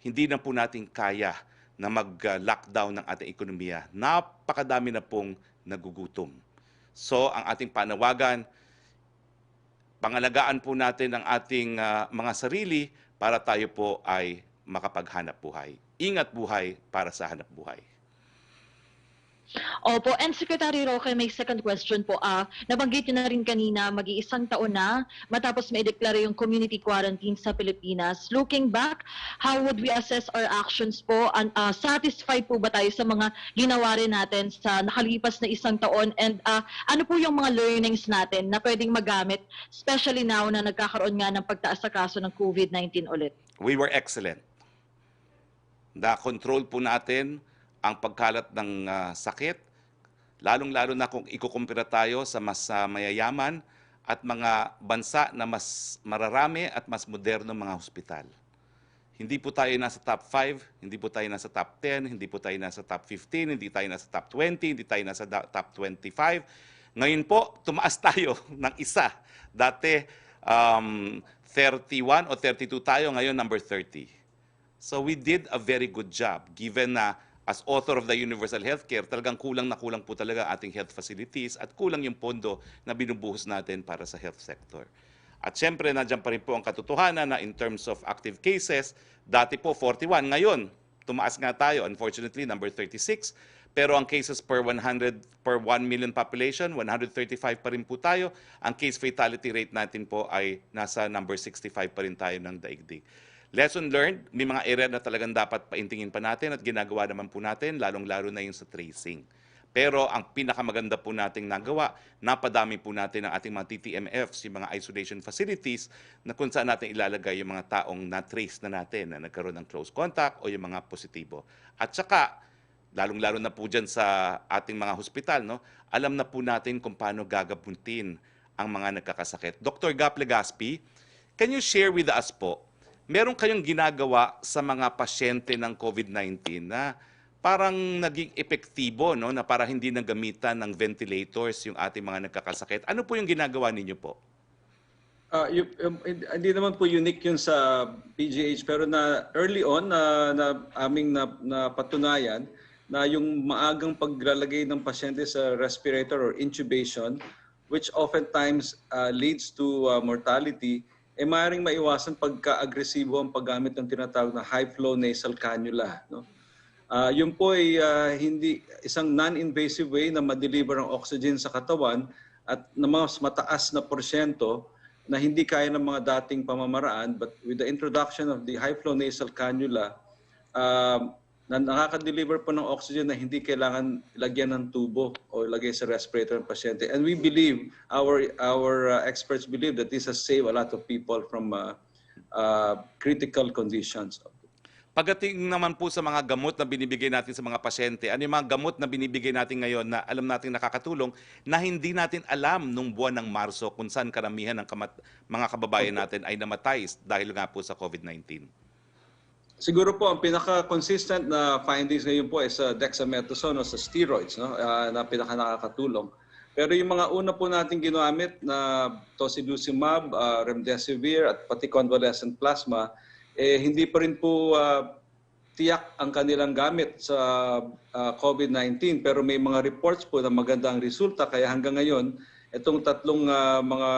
hindi na po natin kaya na mag-lockdown ng ating ekonomiya. Napakadami na pong nagugutom. So, ang ating panawagan, pangalagaan po natin ang ating mga sarili para tayo po ay makapaghanap buhay. Ingat buhay para sa hanap buhay. Opo, and Secretary Roque, may second question po. Nabanggit niyo na rin kanina, mag-iisang taon na matapos may deklara yung community quarantine sa Pilipinas. Looking back, how would we assess our actions po? Satisfied po ba tayo sa mga ginawa rin natin sa nakalipas na isang taon? And ano po yung mga learnings natin na pwedeng magamit, especially now na nagkakaroon nga ng pagtaas sa kaso ng COVID-19 ulit? We were excellent. Na-control po natin ang pagkalat ng sakit, lalong-lalo na kung ikukumpira tayo sa mas mayayaman at mga bansa na mas mararami at mas moderno mga hospital. Hindi po tayo nasa top 5, hindi po tayo nasa top 10, hindi po tayo nasa top 15, hindi tayo nasa top 20, hindi tayo nasa top 25. Ngayon po, tumaas tayo ng isa. Dati 31 o 32 tayo, ngayon number 30. So we did a very good job given na as author of the universal healthcare, talagang kulang na kulang po talaga ating health facilities at kulang yung pondo na binubuhos natin para sa health sector. At syempre, nandiyan pa rin po ang katotohanan na in terms of active cases, dati po 41, ngayon tumaas nga tayo, unfortunately, number 36, pero ang cases per 1 million population, 135 pa rin po tayo. Ang case fatality rate natin po ay nasa number 65 pa rin tayo ng daigdig. Lesson learned, may mga area na talagang dapat paintingin pa natin at ginagawa naman po natin, lalong-lalo na yung sa tracing. Pero ang pinakamaganda po nating nagawa, napadami po natin ang ating mga TTMFs, yung mga isolation facilities, na kung saan natin ilalagay yung mga taong na-trace na natin, na nagkaroon ng close contact o yung mga positibo. At saka, lalong-lalo na po dyan sa ating mga hospital, no? Alam na po natin kung paano gagapuntin ang mga nagkakasakit. Dr. Gap Legaspi, can you share with us po, meron kayong ginagawa sa mga pasyente ng COVID-19 na parang naging epektibo, no? Na para hindi nagamitan ng ventilators yung ating mga nagkakasakit. Ano po yung ginagawa ninyo po? Hindi naman po unique yun sa PGH, pero na early on na aming napatunayan na yung maagang paglalagay ng pasyente sa respirator or intubation, which oftentimes leads to mortality, maaaring maiwasan pagka-agresibo ang paggamit ng tinatawag na high-flow nasal cannula. No? Yun po ay hindi isang non-invasive way na ma-deliver ang oxygen sa katawan at na mas mataas na porsyento na hindi kaya ng mga dating pamamaraan. But with the introduction of the high-flow nasal cannula, na nakaka-deliver po ng oxygen na hindi kailangan lagyan ng tubo o lagay sa respirator ng pasyente. And we believe, our experts believe that this has saved a lot of people from critical conditions. Pagdating naman po sa mga gamot na binibigay natin sa mga pasyente, ano yung mga gamot na binibigay natin ngayon na alam natin nakakatulong na hindi natin alam nung buwan ng Marso kung saan karamihan ng mga kababayan natin ay namatay dahil nga po sa COVID-19? Siguro po ang pinaka-consistent na findings ngayon po ay sa dexamethasone o sa steroids, no? Na pinaka-nakakatulong. Pero yung mga una po natin ginamit na tocilizumab, remdesivir at pati convalescent plasma, hindi pa rin po tiyak ang kanilang gamit sa COVID-19. Pero may mga reports po na maganda ang resulta. Kaya hanggang ngayon, itong tatlong mga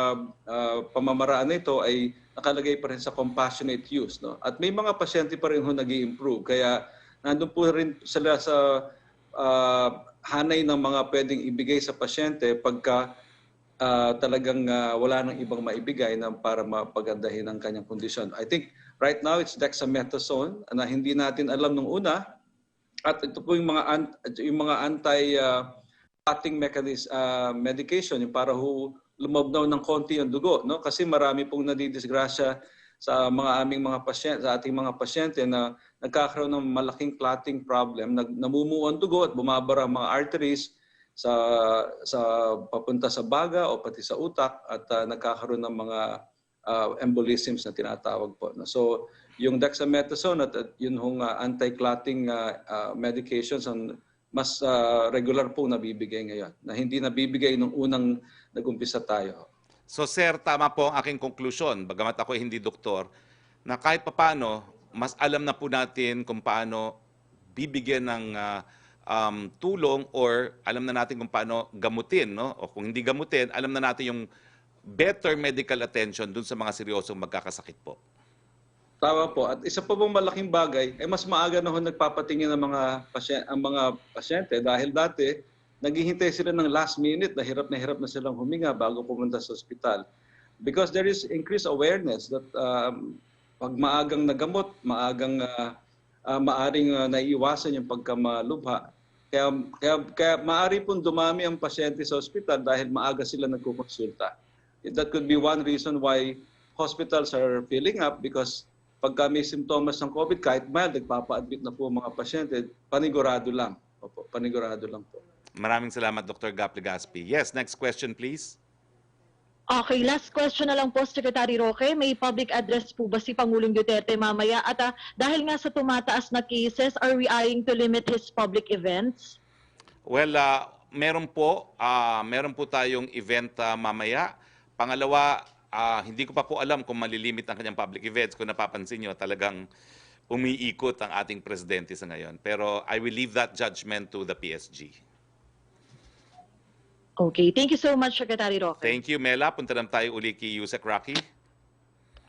pamamaraan na ito ay nakalagay pa rin sa compassionate use. No? At may mga pasyente pa rin nag-i-improve. Kaya nandun po rin sila sa hanay ng mga pwedeng ibigay sa pasyente pagka talagang wala nang ibang maibigay na para mapagandahin ang kanyang kondisyon. I think right now it's dexamethasone na hindi natin alam nung una. At ito po yung mga anti-clotting medication, yung para lumabnaw ng konti yung dugo, no? Kasi marami pong nadidisgrasya sa aming mga pasyente, sa ating mga pasyente na nagkakaroon ng malaking clotting problem, namumuo ang dugo at bumabara ang mga arteries sa papunta sa baga o pati sa utak at nagkakaroon ng mga embolisms na tinatawag po. So yung dexamethasone at yun hong anti-clotting medications ang mas regular po nabibigay ngayon na hindi nabibigay nung unang nag-umpisa tayo. So sir, tama po ang aking konklusyon, bagamat ako hindi doktor, na kahit papaano, mas alam na po natin kung paano bibigyan ng tulong or alam na natin kung paano gamutin, no? O kung hindi gamutin, alam na natin yung better medical attention dun sa mga seryosong magkakasakit po. Tama po. At isa pa pong malaking bagay, mas maaga na ho nagpapatingin ang mga pasyente dahil dati, naghihintay sila ng last minute, na hirap na silang huminga bago pumunta sa ospital. Because there is increased awareness that pag maagang nagamot, maaring naiiwasan yung pagkamalubha. Kaya maari pong dumami ang pasyente sa ospital dahil maaga sila nagkukonsulta. That could be one reason why hospitals are filling up because pagka may simptomas ng COVID, kahit mild, nagpapa-admit na po mga pasyente, panigurado lang. Opo, panigurado lang po. Maraming salamat, Dr. Gap Legaspi. Yes, next question please. Okay, last question na lang po, Secretary Roque. May public address po ba si Pangulong Duterte mamaya? At dahil nga sa tumataas na cases, are we eyeing to limit his public events? Well, meron po tayong event mamaya. Pangalawa, hindi ko pa po alam kung malilimit ang kanyang public events. Kung napapansin nyo, talagang umiikot ang ating presidente sa ngayon. Pero I will leave that judgment to the PSG. Okay, thank you so much, Secretary Roque. Thank you, Mela. Punta naman tayo uli kay Yusek Rocky.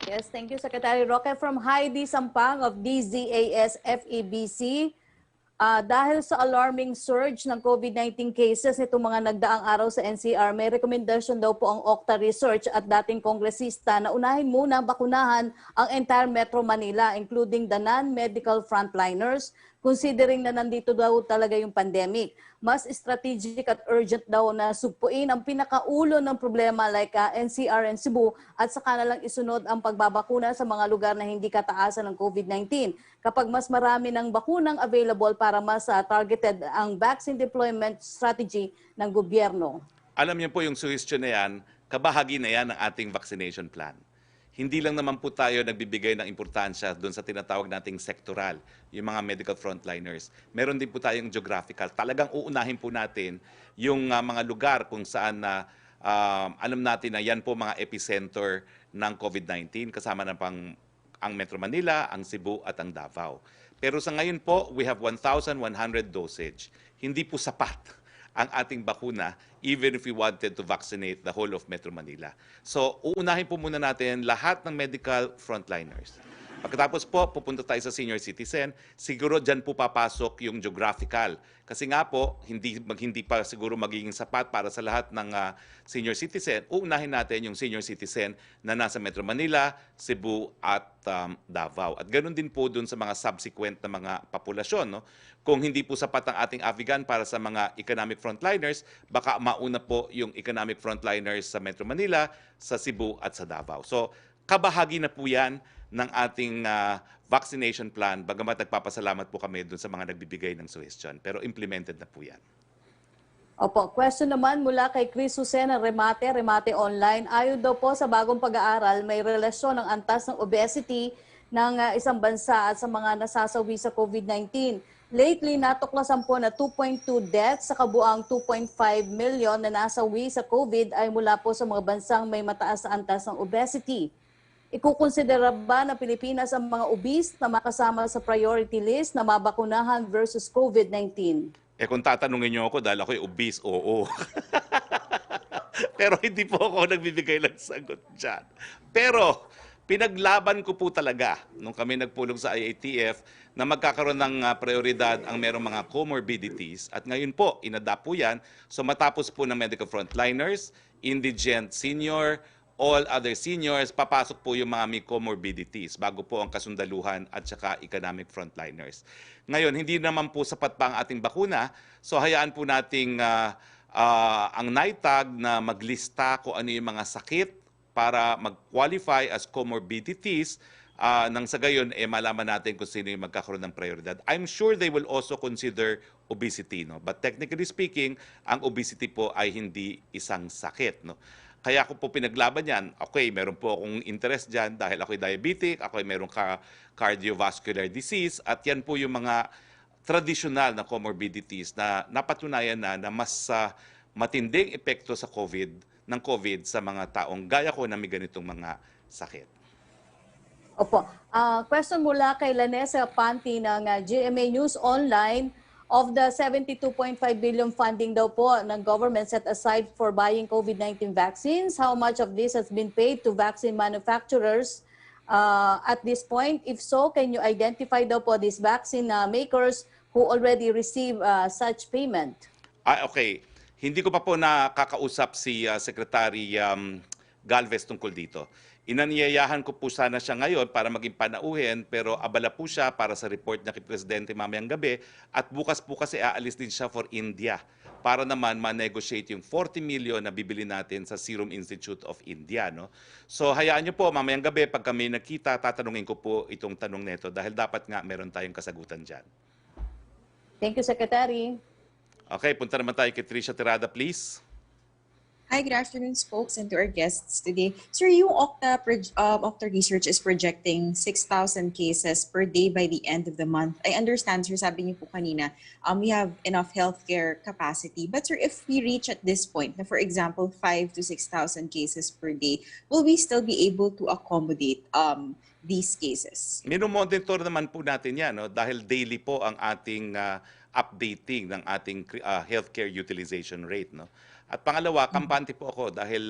Yes, thank you, Secretary Roque. From Heidi Sampang of DZAS FEBC, dahil sa alarming surge ng COVID-19 cases nitong mga nagdaang araw sa NCR, may rekomendasyon daw po ang Okta Research at dating kongresista na unahin muna bakunahan ang entire Metro Manila, including the non-medical frontliners, considering na nandito daw talaga yung pandemic. Mas strategic at urgent daw na sugpuin ang pinakaulo ng problema like NCR and Cebu at saka na lang isunod ang pagbabakuna sa mga lugar na hindi kataasan ng COVID-19. Kapag mas marami ng bakunang available para mas targeted ang vaccine deployment strategy ng gobyerno. Alam niyo po yung suggestion na yan, kabahagi na yan ng ating vaccination plan. Hindi lang naman po tayo nagbibigay ng importansya doon sa tinatawag nating sectoral, yung mga medical frontliners. Meron din po tayong geographical. Talagang uunahin po natin yung mga lugar kung saan alam natin na yan po mga epicenter ng COVID-19, kasama na pang ang Metro Manila, ang Cebu at ang Davao. Pero sa ngayon po, we have 1,100 dosage. Hindi po sapat ang ating bakuna even if we wanted to vaccinate the whole of Metro Manila. So, uunahin po muna natin lahat ng medical frontliners. Pagkatapos po, pupunta tayo sa senior citizen. Siguro dyan po papasok yung geographical. Kasi nga po, hindi pa siguro magiging sapat para sa lahat ng senior citizen. Uunahin natin yung senior citizen na nasa Metro Manila, Cebu at Davao. At ganoon din po dun sa mga subsequent na mga populasyon. No? Kung hindi po sapat ang ating Avigan para sa mga economic frontliners, baka mauna po yung economic frontliners sa Metro Manila, sa Cebu at sa Davao. So, kabahagi na po yan ng ating vaccination plan, bagamat nagpapasalamat po kami dun sa mga nagbibigay ng suggestion. Pero implemented na po yan. Opo, question naman mula kay Chris Jose ng Remate Online. Ayon daw po sa bagong pag-aaral, may relasyon ng antas ng obesity ng isang bansa at sa mga nasasawi sa COVID-19. Lately, natuklasan po na 2.2 deaths sa kabuang 2.5 million na nasawi sa COVID ay mula po sa mga bansang may mataas na antas ng obesity. Ikukonsidera ba na Pilipinas ang mga obese na makasama sa priority list na mabakunahan versus COVID-19? Kung tatanungin niyo ako dahil ako'y obese, oo. Pero hindi po ako nagbibigay ng sagot dyan. Pero pinaglaban ko po talaga nung kami nagpulong sa IATF na magkakaroon ng prioridad ang merong mga comorbidities. At ngayon po, inadapt po yan. So matapos po ng medical frontliners, indigent senior, all other seniors, papasok po yung mga may comorbidities bago po ang kasundaluhan at saka economic frontliners. Ngayon, hindi naman po sapat pa ang ating bakuna, so hayaan po nating ang NITAG na maglista kung ano yung mga sakit para mag-qualify as comorbidities nang sa gayon malaman natin kung sino yung magkakaroon ng prioridad. I'm sure they will also consider obesity, no? But technically speaking, ang obesity po ay hindi isang sakit, no? Kaya ako po pinaglaban yan. Okay, meron po akong interest dyan dahil ako'y diabetic, ako'y meron cardiovascular disease, at yan po yung mga traditional na comorbidities na napatunayan na mas matinding epekto sa COVID sa mga taong gaya ko na may ganitong mga sakit. Opo. Question mula kay Lanesa Panti ng GMA News Online. Of the 72.5 billion funding daw po ng government set aside for buying COVID-19 vaccines, how much of this has been paid to vaccine manufacturers at this point? If so, can you identify daw po these vaccine makers who already receive such payment? Okay. Hindi ko pa po nakakausap si Secretary Galvez tungkol dito. Inaniyayahan ko po sana siya ngayon para maging panauhin, pero abala po siya para sa report niya kay Presidente mamayang gabi, at bukas po kasi aalis din siya for India para naman ma-negotiate yung 40 million na bibili natin sa Serum Institute of India, no? So hayaan niyo po mamayang gabi pag kami nakita, tatanungin ko po itong tanong nito dahil dapat nga meron tayong kasagutan diyan. Thank you, Secretary. Okay, punta naman tayo kay Tricia Tirada, please. Hi, good afternoon, Spokes, and to our guests today. Sir, yung Octa Research is projecting 6,000 cases per day by the end of the month. I understand, sir, sabi niyo po kanina, we have enough healthcare capacity. But sir, if we reach at this point, na for example, 5,000 to 6,000 cases per day, will we still be able to accommodate these cases? Minomonitor naman po natin yan, no? Dahil daily po ang ating updating ng ating healthcare utilization rate, no? At pangalawa, kampante po ako dahil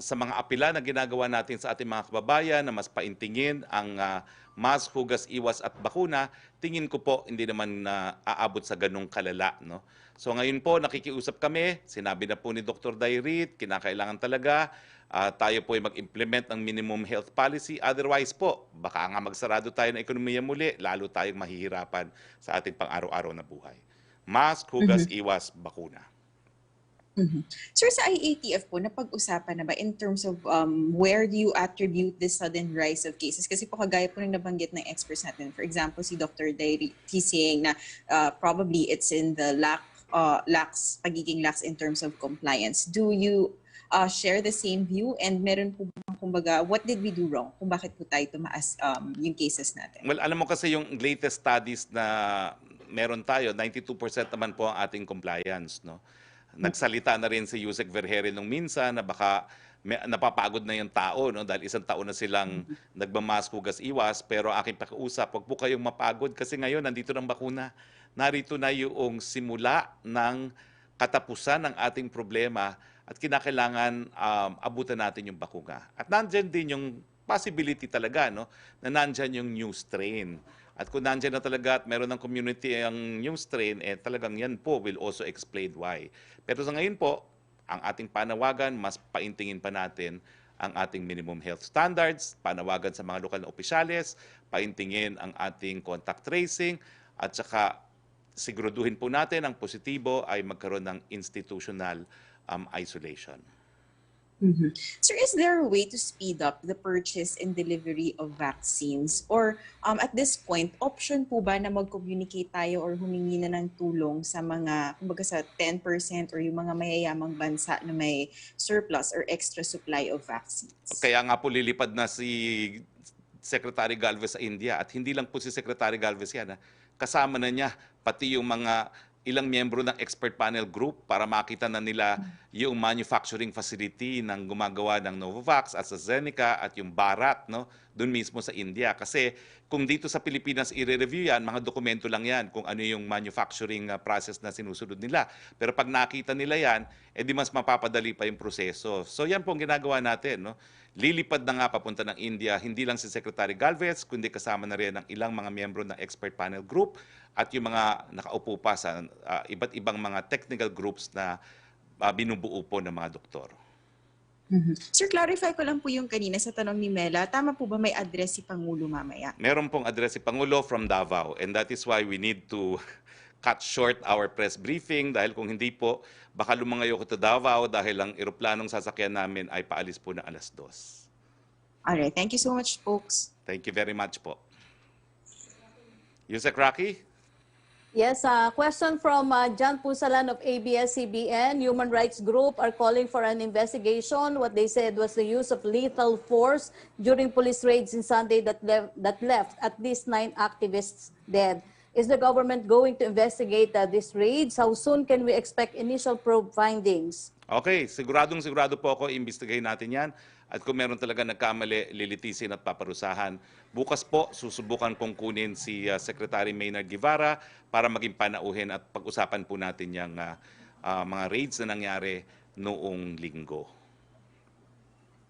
sa mga apila na ginagawa natin sa ating mga kababayan na mas paintingin ang mask, hugas, iwas at bakuna, tingin ko po hindi naman aabot sa ganung kalala, no? So ngayon po nakikiusap kami, sinabi na po ni Dr. Dairit, kinakailangan talaga tayo po ay mag-implement ng minimum health policy. Otherwise po, baka nga magsarado tayo ng ekonomiya muli, lalo tayong mahihirapan sa ating pang-araw-araw na buhay. Mask, hugas, iwas, bakuna. Sir, sa IATF po, napag-usapan na ba in terms of where do you attribute this sudden rise of cases? Kasi po kagaya po ng nabanggit ng experts natin. For example, si Dr. Dairy, he's saying na probably it's in the pagiging lax in terms of compliance. Do you share the same view? And meron po bang, kumbaga, what did we do wrong? Kung bakit po tayo tumaas yung cases natin? Well, alam mo kasi yung latest studies na meron tayo, 92% naman po ang ating compliance, no? Nagsalita na rin si Yusek Vergere nung minsan na baka napapagod na yung tao, no? Dahil isang taon na silang nagmamask, hugas, iwas. Pero aking pakiusap, wag po kayong mapagod kasi ngayon nandito ng bakuna. Narito na yung simula ng katapusan ng ating problema at kinakailangan abutan natin yung bakuna. At nandyan din yung possibility talaga, no? Na nandyan yung new strain. At kung nandiyan na talaga at meron ng community ang new strain, talagang yan po will also explain why. Pero sa ngayon po, ang ating panawagan, mas paintingin pa natin ang ating minimum health standards, panawagan sa mga lokal na opisyales, paintingin ang ating contact tracing, at saka siguraduhin po natin ang positibo ay magkaroon ng institutional isolation. Sir, is there a way to speed up the purchase and delivery of vaccines? Or at this point, option po ba na mag-communicate tayo or humingi na ng tulong sa mga, kumbaga sa 10% or yung mga mayayamang bansa na may surplus or extra supply of vaccines? Kaya nga po lilipad na si Secretary Galvez sa India, at hindi lang po si Secretary Galvez yan, kasama na niya pati yung mga ilang miyembro ng expert panel group para makita na nila yung manufacturing facility ng gumagawa ng Novavax, AstraZeneca at yung Bharat, no? Doon mismo sa India. Kasi kung dito sa Pilipinas i-review yan, mga dokumento lang yan kung ano yung manufacturing process na sinusunod nila. Pero pag nakita nila yan, edi mas mapapadali pa yung proseso. So yan po ang ginagawa natin, no? Lilipad na nga papunta ng India, hindi lang si Secretary Galvez, kundi kasama na rin ang ilang mga miyembro ng expert panel group at yung mga nakaupo pa sa iba't ibang mga technical groups na binubuo po ng mga doktor. Sir, clarify ko lang po yung kanina sa tanong ni Mela. Tama po ba may address si Pangulo mamaya? Meron pong address si Pangulo from Davao, and that is why we need to cut short our press briefing dahil kung hindi po, baka lumangayo ko to Davao dahil ang eroplanong sasakyan namin ay paalis po na 2:00. Alright, thank you so much, folks. Thank you very much po. Yusek Roque? Yes, question from John Pusalan of ABS-CBN. Human rights group are calling for an investigation. What they said was the use of lethal force during police raids in Sunday that left at least 9 activists dead. Is the government going to investigate these raids? How soon can we expect initial probe findings? Okay, sigurado po ako, imbestigahin natin yan. At kung meron talaga nagkamali, lilitisin at paparusahan. Bukas po, susubukan kong kunin si Secretary Maynard Guevara para maging panauhin at pag-usapan po natin yung mga raids na nangyari noong linggo.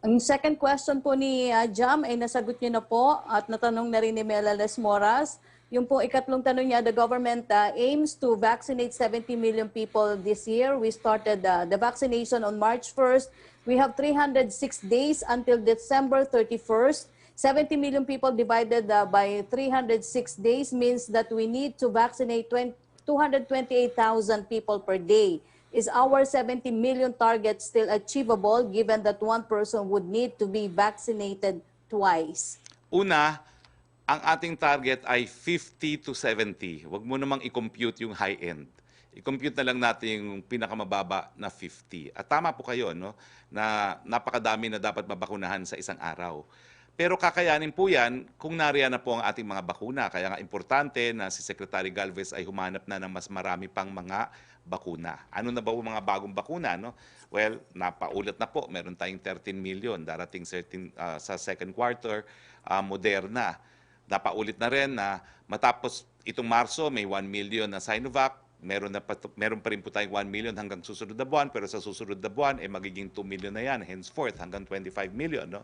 Ang second question po ni Jam ay nasagot niyo na po at natanong na rin ni Mela Lesmoras. Yung po ikatlong tanong niya, the government aims to vaccinate 70 million people this year. We started the vaccination on March 1st. We have 306 days until December 31st. 70 million people divided by 306 days means that we need to vaccinate 228,000 people per day. Is our 70 million target still achievable given that one person would need to be vaccinated twice? Una, ang ating target ay 50 to 70. Huwag mo namang i-compute yung high-end. I-compute na lang natin yung pinakamababa na 50. At tama po kayo, no? Na napakadami na dapat mabakunahan sa isang araw. Pero kakayanin po yan kung nariyan na po ang ating mga bakuna. Kaya nga importante na si Secretary Galvez ay humanap na ng mas marami pang mga bakuna. Ano na ba ang mga bagong bakuna? No? Well, napaulat na po. Meron tayong 13 million. Darating sa second quarter, Moderna. Napaulit na rin na matapos itong Marso, may 1 million na Sinovac. Meron pa rin po tayong 1 million hanggang susunod na buwan, pero sa susunod na buwan, magiging 2 million na yan, henceforth, hanggang 25 million. No?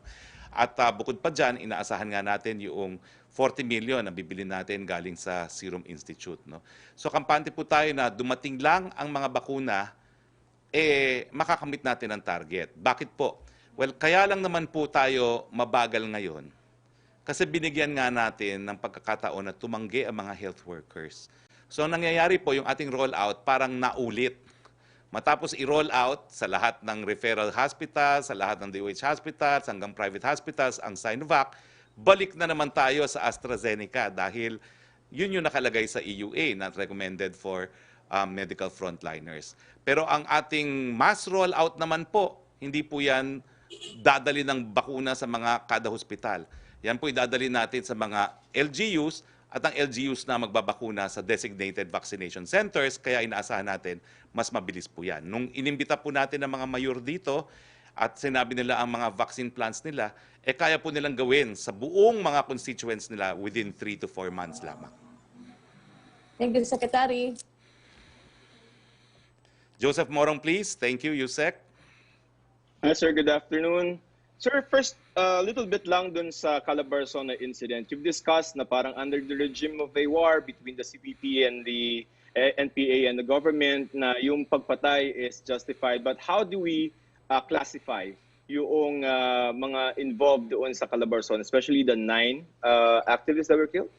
At bukod pa dyan, inaasahan nga natin yung 40 million na bibili natin galing sa Serum Institute. No? So kampante po tayo na dumating lang ang mga bakuna, makakamit natin ang target. Bakit po? Well, kaya lang naman po tayo mabagal ngayon. Kasi binigyan nga natin ng pagkakataon na tumanggi ang mga health workers. So nangyayari po yung ating rollout parang naulit. Matapos i-roll out sa lahat ng referral hospitals, sa lahat ng DOH hospitals, hanggang private hospitals, ang Sinovac, balik na naman tayo sa AstraZeneca dahil yun yung nakalagay sa EUA, not recommended for medical frontliners. Pero ang ating mass rollout naman po, hindi po yan dadali ng bakuna sa mga kada hospital. Yan po idadali natin sa mga LGUs at ang LGUs na magbabakuna sa designated vaccination centers, kaya inaasahan natin mas mabilis po yan. Nung inimbita po natin ang mga mayor dito at sinabi nila ang mga vaccine plans nila, kaya po nilang gawin sa buong mga constituents nila within 3 to 4 months lamang. Thank you, Secretary. Joseph Morong, please. Thank you, Yusek. Hi, sir. Good afternoon. Sir, first, a little bit lang dun sa Calabarzon na incident. You've discussed na parang under the regime of a war between the CPP and the NPA and the government na yung pagpatay is justified. But how do we classify yung mga involved doon sa Calabarzon, especially the 9 activists that were killed?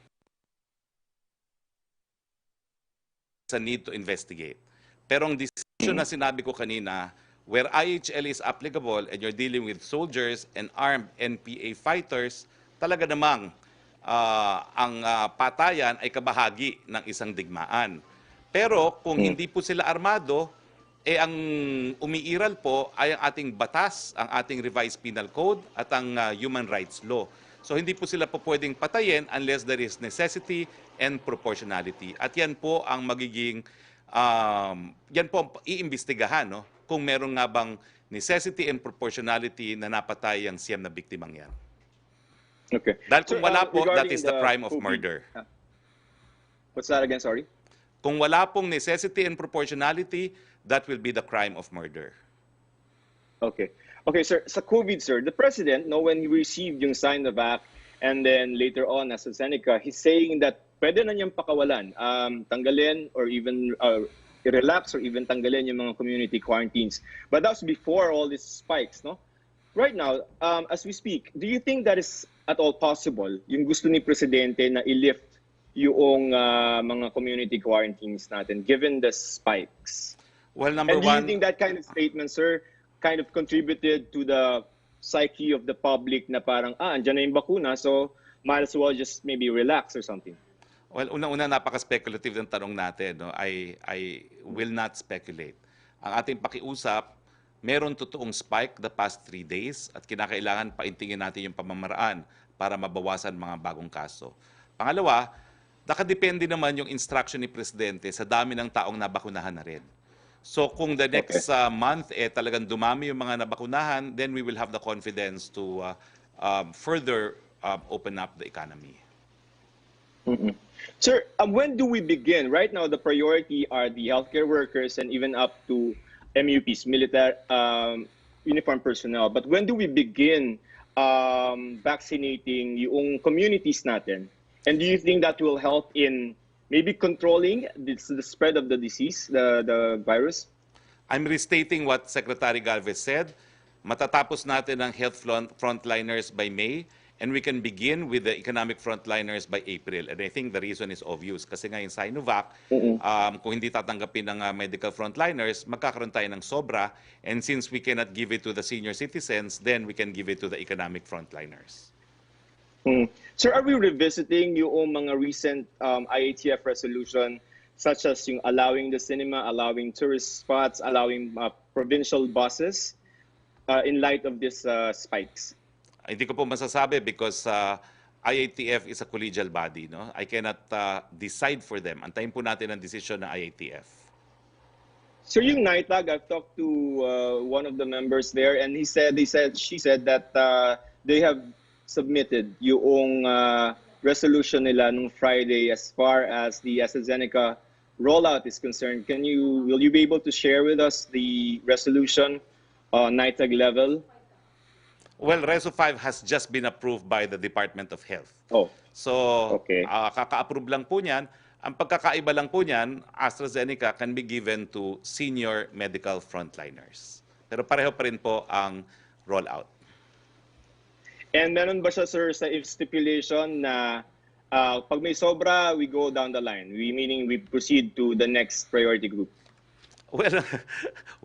It's a need to investigate. Pero ang decision na sinabi ko kanina, where IHL is applicable and you're dealing with soldiers and armed NPA fighters, talaga namang ang patayan ay kabahagi ng isang digmaan. Pero kung hindi po sila armado, ang umiiral po ay ang ating batas, ang ating revised penal code at ang human rights law. So hindi po sila po pwedeng patayin unless there is necessity and proportionality. At yan po ang magiging, yan po ang iimbestigahan, no? Kung meron nga bang necessity and proportionality na napatay ang siyam na biktimang yan. Okay. Dahil kung wala po, that is the crime of murder. What's that again? Sorry? Kung wala pong necessity and proportionality, that will be the crime of murder. Okay. Okay, sir. Sa COVID, sir, the president, when he received yung Sinovac and then later on AstraZeneca, he's saying that pwede na niyang pakawalan, tanggalin or even i-relax or even tanggalin yung mga community quarantines. But that was before all these spikes, no? Right now, as we speak, do you think that is at all possible, yung gusto ni Presidente na i-lift yung mga community quarantines natin given the spikes? Well, number and do one, you think that kind of statement, sir, kind of contributed to the psyche of the public na parang, andyan na yung bakuna, so might as well just maybe relax or something? well, unang-una, napaka-speculative ng tanong natin. No? I will not speculate. Ang ating pakiusap, meron totoong spike the past 3 days at kinakailangan paintingin natin yung pamamaraan para mabawasan mga bagong kaso. Pangalawa, nakadepende naman yung instruction ni Presidente sa dami ng taong nabakunahan na rin. So kung the next month talagang dumami yung mga nabakunahan, then we will have the confidence to further open up the economy. Sir, when do we begin? Right now, the priority are the healthcare workers and even up to MUPs, military uniform personnel. But when do we begin vaccinating yung communities natin? And do you think that will help in maybe controlling the spread of the disease, the virus? I'm restating what Secretary Galvez said. Matatapos natin ang health frontliners by May, and we can begin with the economic frontliners by April. And I think the reason is obvious. Kasi ngayon sa Sinovac, kung hindi tatanggapin ng medical frontliners, magkakaroon tayo ng sobra. And since we cannot give it to the senior citizens, then we can give it to the economic frontliners. Sir, are we revisiting yung mga recent IATF resolution, such as yung allowing the cinema, allowing tourist spots, allowing provincial buses in light of these spikes? Hindi ko po masasabi because IATF is a collegial body. No? I cannot decide for them. Antayin po natin ang desisyon ng IATF. Sir, yung NITAG, I've talked to one of the members there, and she said that they have submitted yung resolution nila nung Friday as far as the AstraZeneca rollout is concerned. Will you be able to share with us the resolution on NITAG level? Well, Reso 5 has just been approved by the Department of Health. So, kaka-approve lang po niyan. Ang pagkakaiba lang po niyan, AstraZeneca can be given to senior medical frontliners. Pero pareho pa rin po ang rollout. And meron ba siya, sir, sa stipulation na pag may sobra, we go down the line? Meaning we proceed to the next priority group? Well,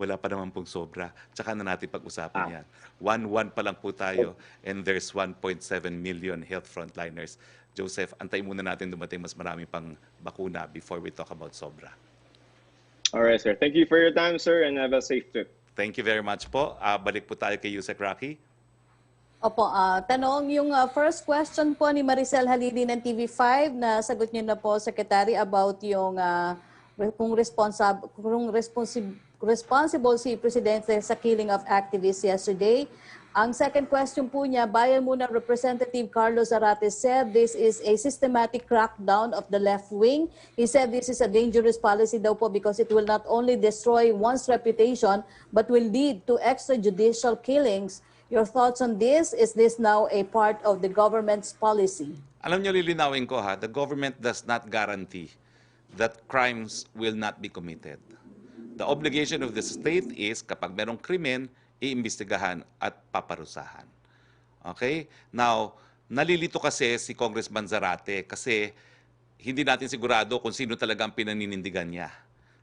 wala pa naman pong sobra. Tsaka na natin pag-usapan yan. 1-1 pa lang po tayo and there's 1.7 million health frontliners. Joseph, antayin muna natin dumating mas marami pang bakuna before we talk about sobra. All right, sir. Thank you for your time, sir, and have a safe trip. Thank you very much po. Balik po tayo kay Yusek Roque. Opo, tanong yung first question po ni Maricel Halili ng TV5 na sagot niyo na po, Secretary, about yung kung responsible si Presidente sa killing of activists yesterday. Ang second question po niya, Bayan muna Representative Carlos Zarate said this is a systematic crackdown of the left wing. He said this is a dangerous policy daw po because it will not only destroy one's reputation but will lead to extrajudicial killings. Your thoughts on this? Is this now a part of the government's policy? Alam niyo, lilinawin ko ha, the government does not guarantee that crimes will not be committed. The obligation of the state is kapag merong krimen, iimbestigahan at paparusahan. Okay? Now, nalilito kasi si Congressman Zarate kasi hindi natin sigurado kung sino talaga ang pinaninindigan niya.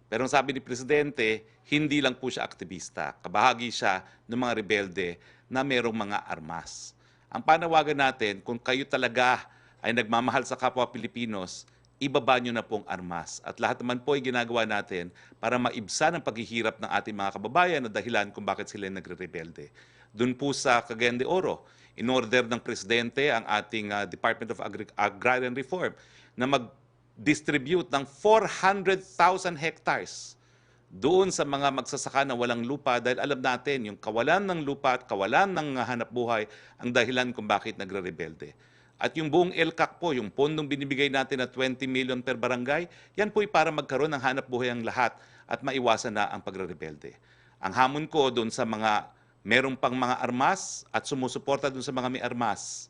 Pero ang sabi ni Presidente, hindi lang po siya aktivista. Kabahagi siya ng mga rebelde na merong mga armas. Ang panawagan natin, kung kayo talaga ay nagmamahal sa kapwa Pilipinos, ibaba nyo na pong armas. At lahat naman po ay ginagawa natin para maibsan ang paghihirap ng ating mga kababayan na dahilan kung bakit sila nagre-rebelde. Doon po sa Cagayan de Oro, in-order ng Presidente ang ating Department of Agrarian Reform na mag-distribute ng 400,000 hectares doon sa mga magsasaka na walang lupa dahil alam natin yung kawalan ng lupa at kawalan ng hanap buhay ang dahilan kung bakit nagre-rebelde. At yung buong LCAC po, yung pondong binibigay natin na 20 million per barangay, yan po'y para magkaroon ng hanap buhay ang lahat at maiwasan na ang pagre-rebelde. Ang hamon ko doon sa mga merong pang mga armas at sumusuporta doon sa mga may armas,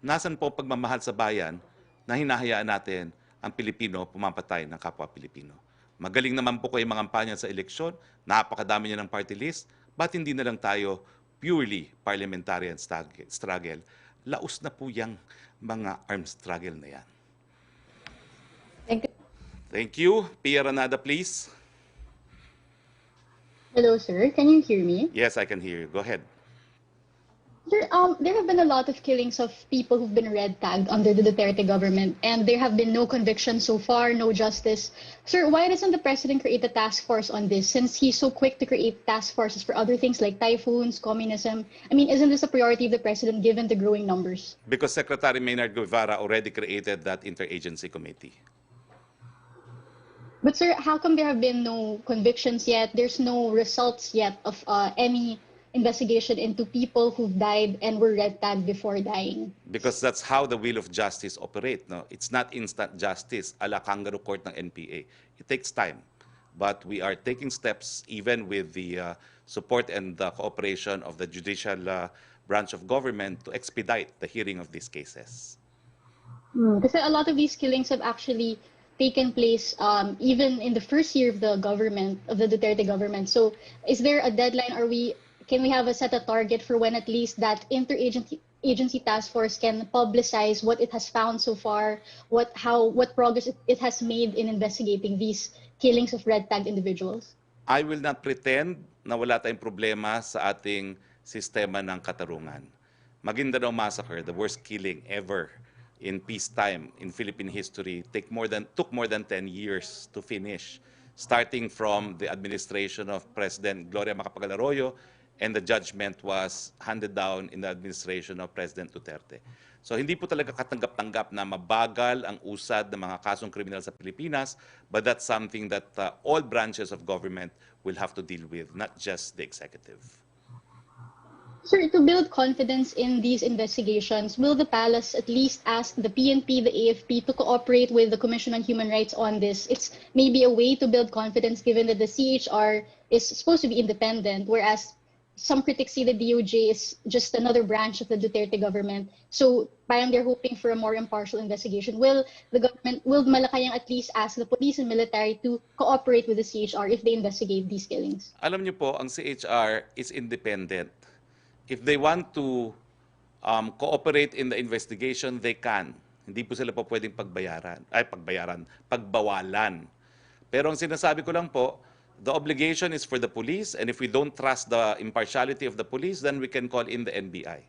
nasan po pagmamahal sa bayan na hinahayaan natin ang Pilipino pumapatay ng kapwa Pilipino. Magaling naman po kayo mangampanya sa eleksyon, napakadami niya ng party list, ba't hindi na lang tayo purely parliamentarian struggle? Laos na po yung mga armed struggle na yan. Thank you. Pia Ranada, please. Hello, sir. Can you hear me? Yes, I can hear you. Go ahead. Sir, there have been a lot of killings of people who've been red tagged under the Duterte government, and there have been no convictions so far, no justice. Sir, why doesn't the president create a task force on this, since he's so quick to create task forces for other things like typhoons, communism? I mean, isn't this a priority of the president given the growing numbers? Because Secretary Maynard Guevara already created that interagency committee. But sir, how come there have been no convictions yet? There's no results yet of any investigation into people who've died and were red tagged before dying. Because that's how the wheel of justice operate. No? It's not instant justice a la kangaroo court ng NPA. It takes time. But we are taking steps even with the support and the cooperation of the judicial branch of government to expedite the hearing of these cases. Kasi a lot of these killings have actually taken place even in the first year of the government, of the Duterte government. So is there a deadline? Can we have a set a target for when at least that interagency task force can publicize what it has found so far, what progress it has made in investigating these killings of red-tagged individuals? I will not pretend na wala tayong problema sa ating sistema ng katarungan. Maguindanao Massacre, the worst killing ever in peacetime in Philippine history, took more than 10 years to finish, starting from the administration of President Gloria Macapagal Arroyo, and the judgment was handed down in the administration of President Duterte. So hindi po talaga katanggap-tanggap na mabagal ang usad ng mga kasong kriminal sa Pilipinas, but that's something that all branches of government will have to deal with, not just the executive. Sir, to build confidence in these investigations, will the palace at least ask the PNP, the AFP to cooperate with the Commission on Human Rights on this? It's maybe a way to build confidence given that the CHR is supposed to be independent, whereas some critics see the DOJ is just another branch of the Duterte government. So parang they're hoping for a more impartial investigation. Will Malacanang at least ask the police and military to cooperate with the CHR if they investigate these killings? Alam niyo po, ang CHR is independent. If they want to cooperate in the investigation, they can. Hindi po sila po pwedeng pagbawalan. Pero ang sinasabi ko lang po, the obligation is for the police, and if we don't trust the impartiality of the police, then we can call in the NBI.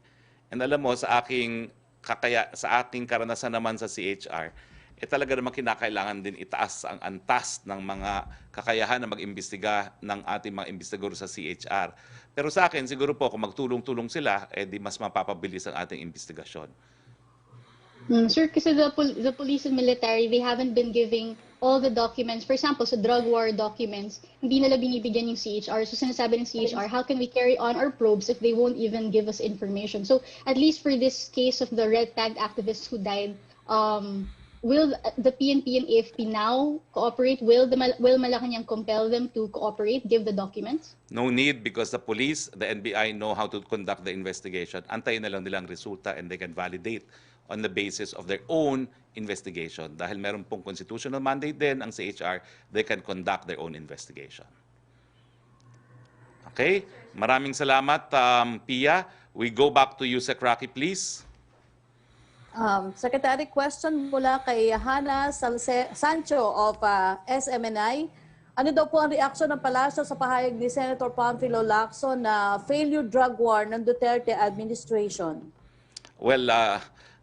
And alam mo, sa aking karanasan naman sa CHR, talaga naman kinakailangan din itaas ang antas ng mga kakayahan na mag-imbestiga ng ating mga investigador sa CHR. Pero sa akin, siguro po, kung magtulong-tulong sila, di mas mapapabilis ang ating investigasyon. Sir, kasi the police and military, they haven't been giving all the documents. For example, sa drug war documents, hindi nila binibigyan yung CHR. So sinasabi ng CHR, how can we carry on our probes if they won't even give us information? So at least for this case of the red-tagged activists who died, will the PNP and AFP now cooperate? Will Malacanang compel them to cooperate, give the documents? No need, because the police, the NBI know how to conduct the investigation. Antayin na lang nilang resulta and they can validate on the basis of their own investigation. Dahil meron pong constitutional mandate din ang CHR, they can conduct their own investigation. Okay? Maraming salamat, Pia. We go back to you, Sec. Roque, please. Secretary, question mula kay Hana Sancho of SMNI. Ano daw po ang reaksyon ng palasyo sa pahayag ni Senator Panfilo Lacson na failure drug war ng Duterte administration? Well,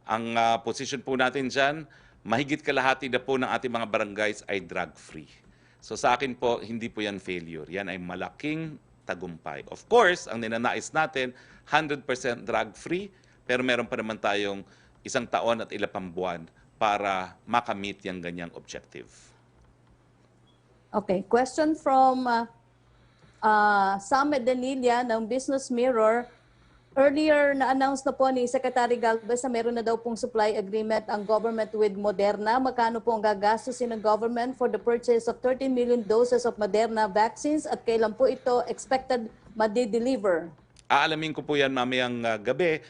ang position po natin dyan, mahigit kalahati na po ng ating mga barangays ay drug-free. So sa akin po, hindi po yan failure. Yan ay malaking tagumpay. Of course, ang ninanais natin, 100% drug-free, pero meron pa naman tayong 1 taon at 11 buwan para makamit yung ganyang objective. Okay. Question from Sam Medellilla ng Business Mirror. Earlier, na-announce na po ni Secretary Galvez na meron na daw pong supply agreement ang government with Moderna. Magkano po ang gagastusin ng government for the purchase of 13 million doses of Moderna vaccines at kailan po ito expected ma-deliver? Aalamin ko po yan mamayang gabi.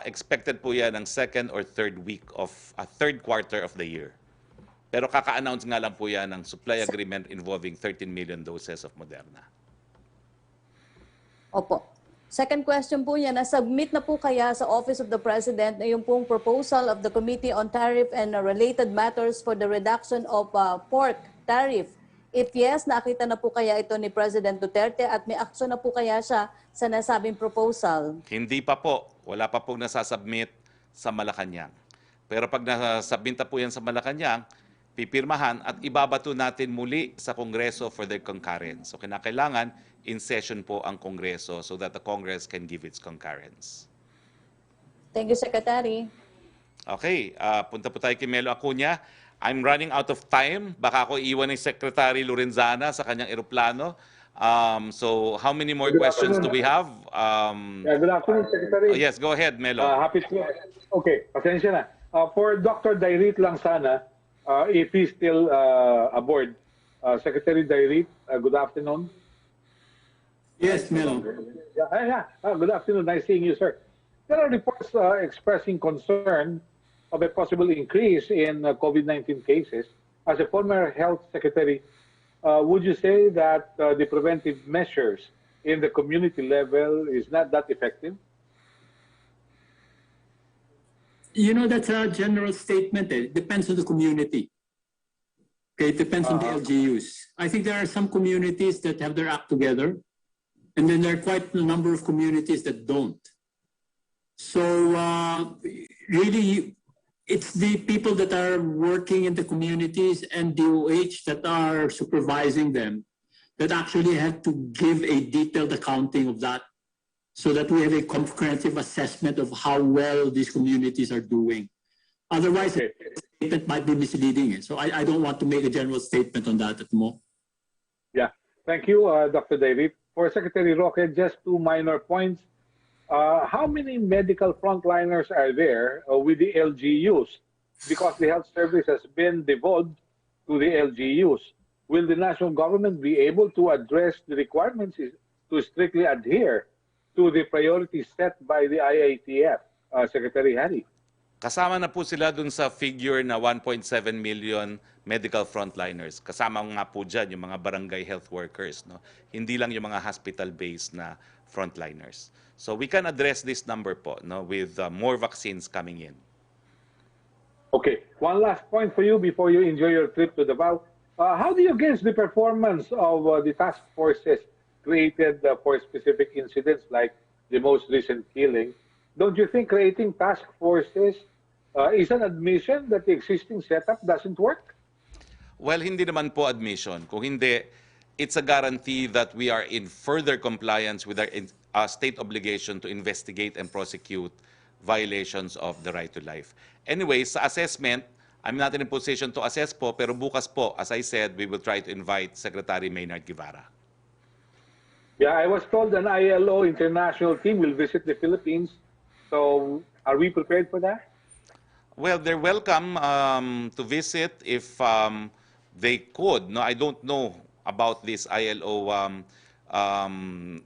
Expected po yan ng second or third quarter of the year. Pero kaka-announce nga lang po yan ng supply agreement involving 13 million doses of Moderna. Opo. Second question po niya, na-submit na po kaya sa Office of the President na yung pong proposal of the Committee on Tariff and Related Matters for the reduction of pork tariff? If yes, nakita na po kaya ito ni President Duterte at may aksyon na po kaya siya sa nasabing proposal? Hindi pa po. Wala pa pong nasasubmit sa Malacanang. Pero pag nasubmit po yan sa Malacanang, pipirmahan at ibabato natin muli sa Kongreso for their concurrence. So kinakailangan in session po ang Kongreso so that the Congress can give its concurrence. Thank you, Secretary. Okay, punta po tayo kay Melo Acuña. I'm running out of time. Baka ako iwan ni Secretary Lorenzana sa kanyang eroplano. So how many more questions do we have? Good afternoon, Secretary. Yes, go ahead, Melo. Happy to... Okay, pasensya na. For Dr. Dairit lang sana, if he's still aboard. Secretary Dairit, good afternoon. Yes, Melo. Good afternoon. Nice seeing you, sir. There are reports expressing concern of a possible increase in COVID-19 cases. As a former health secretary, would you say that the preventive measures in the community level is not that effective? You know, that's a general statement. It depends on the community. Okay, it depends on the LGUs. I think there are some communities that have their act together, and then there are quite a number of communities that don't. So really, it's the people that are working in the communities and DOH that are supervising them that actually have to give a detailed accounting of that so that we have a comprehensive assessment of how well these communities are doing. Otherwise, the statement might be misleading. So I don't want to make a general statement on that at the moment. Yeah, thank you, Dr. David. For Secretary Roque, just two minor points. How many medical frontliners are there with the LGUs? Because the health service has been devolved to the LGUs. Will the national government be able to address the requirements to strictly adhere to the priorities set by the IATF, Secretary Harry? Kasama na po sila dun sa figure na 1.7 million medical frontliners. Kasama nga po dyan yung mga barangay health workers. No? Hindi lang yung mga hospital-based na frontliners. So we can address this number po with more vaccines coming in. Okay. One last point for you before you enjoy your trip to Davao. How do you gauge the performance of the task forces created for specific incidents like the most recent killing? Don't you think creating task forces is an admission that the existing setup doesn't work? Well, hindi naman po admission. Kung hindi, it's a guarantee that we are in further compliance with our state obligation to investigate and prosecute violations of the right to life. Anyway, sa assessment, I'm not in a position to assess po, pero bukas po, as I said, we will try to invite Secretary Maynard Guevara. Yeah, I was told an ILO international team will visit the Philippines. So are we prepared for that? Well, they're welcome to visit if they could. No, I don't know about this ILO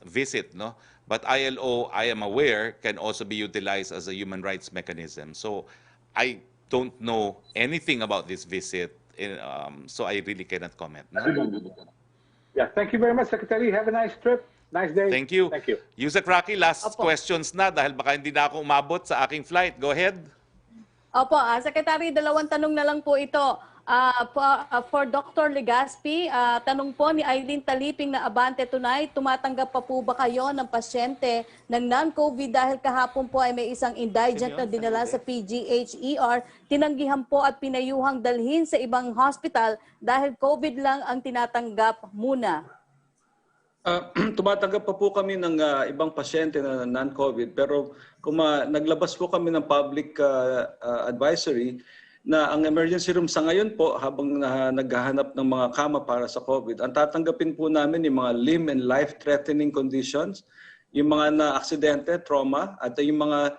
visit, no? But ILO, I am aware, can also be utilized as a human rights mechanism. So I don't know anything about this visit, so I really cannot comment. No? Yeah, thank you very much, Secretary. Have a nice trip. Nice day. Thank you. Thank you. Yusek Roque, last questions na dahil baka hindi na ako umabot sa aking flight. Go ahead. Opo, Secretary, dalawang tanong na lang po ito. For Dr. Legaspi, tanong po ni Eileen Taliping na Abante Tonight, tumatanggap pa po ba kayo ng pasyente ng non-COVID dahil kahapon po ay may isang indigent na dinala sa PGH-ER, tinanggihan po at pinayuhang dalhin sa ibang hospital dahil COVID lang ang tinatanggap muna? Tumatanggap pa po kami ng ibang pasyente na non-COVID, pero kung naglabas po kami ng public advisory na ang emergency room sa ngayon po habang naghahanap ng mga kama para sa COVID, ang tatanggapin po namin yung mga limb and life-threatening conditions, yung mga na-aksidente, trauma, at yung mga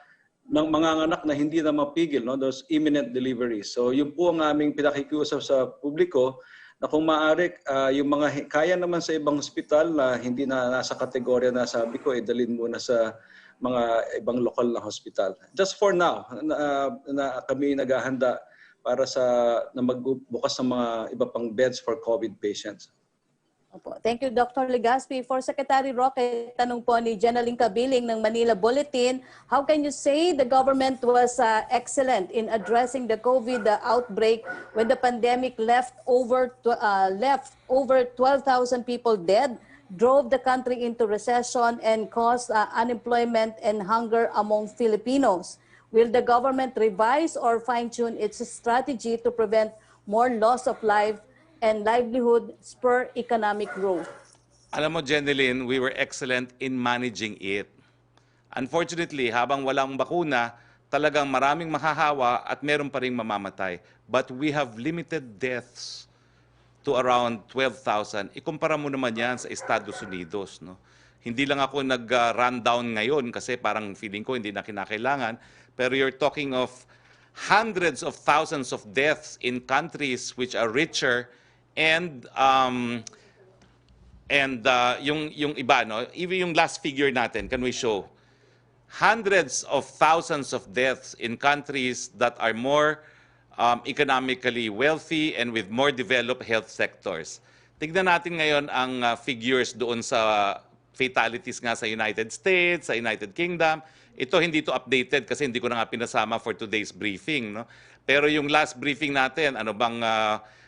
anak na hindi na mapigil, no? Those imminent deliveries. So yun po ang aming pinakikiusap sa publiko na kung maaari, yung mga kaya naman sa ibang hospital na hindi na nasa kategorya na sabi ko, dalhin muna sa mga ibang lokal na hospital. Just for now, na kami naghahanda para na magbukas ng mga iba pang beds for COVID patients. Opo. Thank you, Dr. Legaspi. For Secretary Roque, tanong po ni Jenaline Cabiling ng Manila Bulletin, how can you say the government was excellent in addressing the COVID outbreak when the pandemic left over 12,000 people dead, drove the country into recession, and caused unemployment and hunger among Filipinos? Will the government revise or fine-tune its strategy to prevent more loss of life and livelihood, spur economic growth? Alam mo, Jeneline, we were excellent in managing it. Unfortunately, habang walang bakuna, talagang maraming mahahawa at meron pa ring mamamatay. But we have limited deaths to around 12,000. Ikumpara mo naman yan sa Estados Unidos. No? Hindi lang ako nag-run down ngayon kasi parang feeling ko hindi na kinakailangan. Pero you're talking of hundreds of thousands of deaths in countries which are richer and yung iba, no? Even yung last figure natin, can we show? Hundreds of thousands of deaths in countries that are more economically wealthy and with more developed health sectors. Tignan natin ngayon ang figures doon sa fatalities nga sa United States, sa United Kingdom. Ito hindi to updated kasi hindi ko na nga pinasama for today's briefing. No? Pero yung last briefing natin, ano bang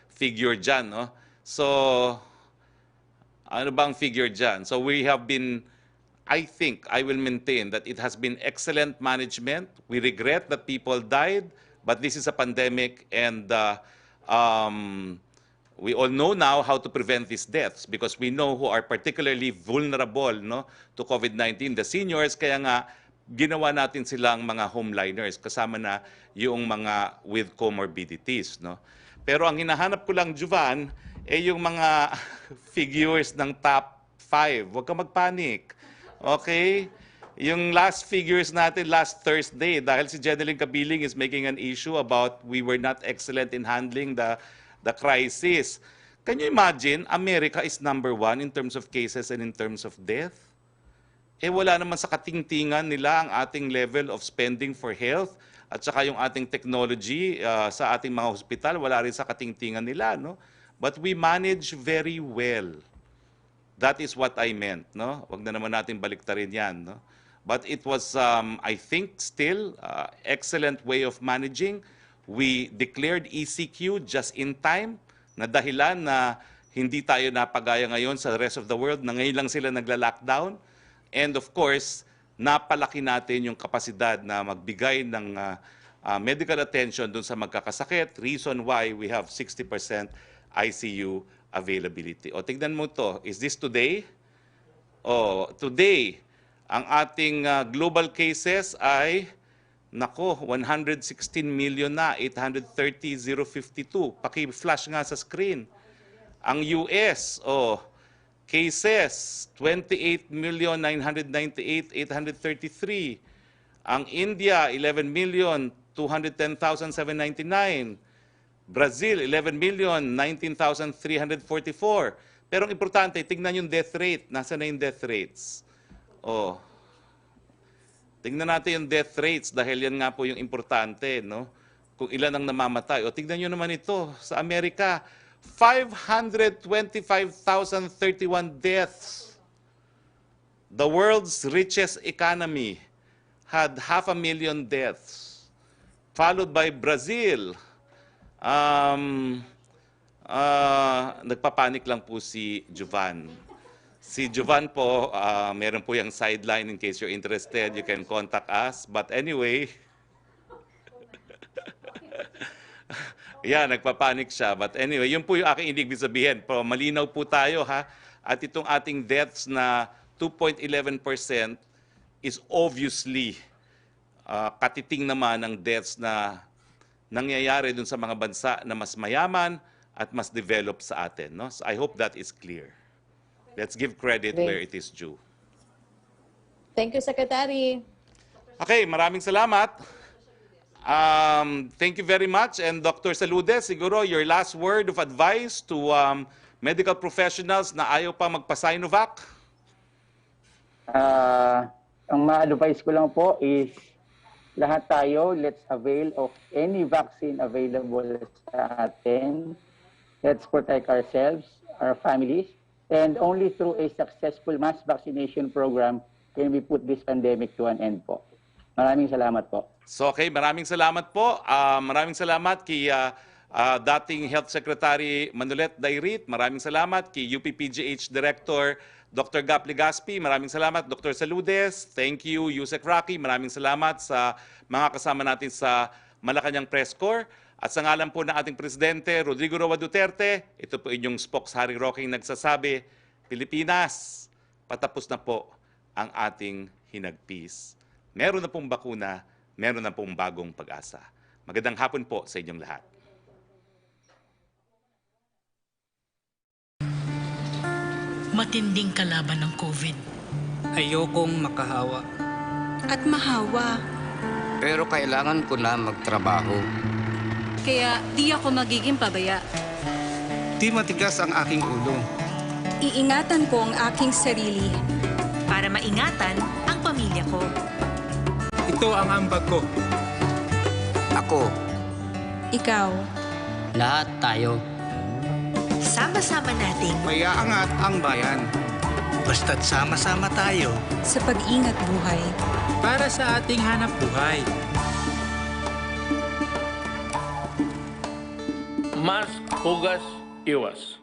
figure dyan? No? So, ano bang figure dyan? So we have been, I think, I will maintain that it has been excellent management. We regret that people died, but this is a pandemic and we all know now how to prevent these deaths because we know who are particularly vulnerable, no, to COVID-19, the seniors. Kaya nga, ginawa natin silang mga homeliners kasama na yung mga with comorbidities. No? Pero ang hinahanap ko lang, Jovan, yung mga figures ng top 5. Huwag ka magpanik. Okay? Yung last figures natin last Thursday, dahil si Jeneline Cabiling is making an issue about we were not excellent in handling the crisis. Can you imagine, America is #1 in terms of cases and in terms of death? Wala naman sa katingtingan nila ang ating level of spending for health at saka yung ating technology sa ating mga hospital, wala rin sa katingtingan nila, no? But we manage very well. That is what I meant, no? Wag na naman natin baliktarin yan, no? But it was, I think, still excellent way of managing. We declared ECQ just in time, na dahilan na hindi tayo napagaya ngayon sa rest of the world, na ngayon lang sila nagla-lockdown. And of course, napalaki natin yung kapasidad na magbigay ng medical attention dun sa magkakasakit. Reason why we have 60% ICU availability. O tingnan mo to, is this today? O today, ang ating global cases ay, nako, 116 million na, 830,052. Paki-flash nga sa screen. Ang US, cases, 28,998,833. Ang India, 11,210,799. Brazil, 11,019,344. Pero ang importante, tingnan yung death rate. Nasaan na yung death rates? Tingnan natin yung death rates dahil yan nga po yung importante, no? Kung ilan ang namamatay. Tingnan nyo naman ito sa Amerika. 525,031 deaths. The world's richest economy had 500,000 deaths. Followed by Brazil. Nagpapanik lang po si Jovan. Si Jovan po, meron po yung sideline in case you're interested. You can contact us. But anyway, nagpapanik siya. But anyway, yun po yung aking ibig sabihin. Pero malinaw po tayo, ha? At itong ating deaths na 2.11% is obviously katiting naman ng deaths na nangyayari dun sa mga bansa na mas mayaman at mas developed sa atin. No? So I hope that is clear. Let's give credit where it is due. Thank you, Secretary. Okay, maraming salamat. Thank you very much. And Dr. Salude, siguro your last word of advice to medical professionals na ayaw pa magpa-Sinovac? Ang ma-advise ko lang po is lahat tayo, let's avail of any vaccine available sa atin. Let's protect ourselves, our families, And only through a successful mass vaccination program can we put this pandemic to an end po. Maraming salamat po. So okay, maraming salamat po. Maraming salamat kay dating Health Secretary Manolet Dairit. Maraming salamat kay UPPGH Director Dr. Gap Legaspi. Maraming salamat Dr. Saludes. Thank you Yusek Roque. Maraming salamat sa mga kasama natin sa Malacanang Press Corps. At sa ngalan po ng ating Presidente Rodrigo Roa Duterte, ito po inyong Spokes Harry Roque nagsasabi, Pilipinas, patapos na po ang ating hinagpis. Meron na pong bakuna, meron na pong bagong pag-asa. Magandang hapon po sa inyong lahat. Matinding kalaban ng COVID. Ayokong makahawa. At mahawa. Pero kailangan ko na magtrabaho. Kaya di ako magiging pabaya. Di matigas ang aking ulo. Iingatan ko ang aking sarili. Para maingatan ang pamilya ko. Ito ang ambag ko. Ako. Ikaw. Lahat tayo. Sama-sama nating Mayaangat ang bayan. Basta't sama-sama tayo. Sa pag-ingat buhay. Para sa ating hanap buhay. Mask, hugas, iwas.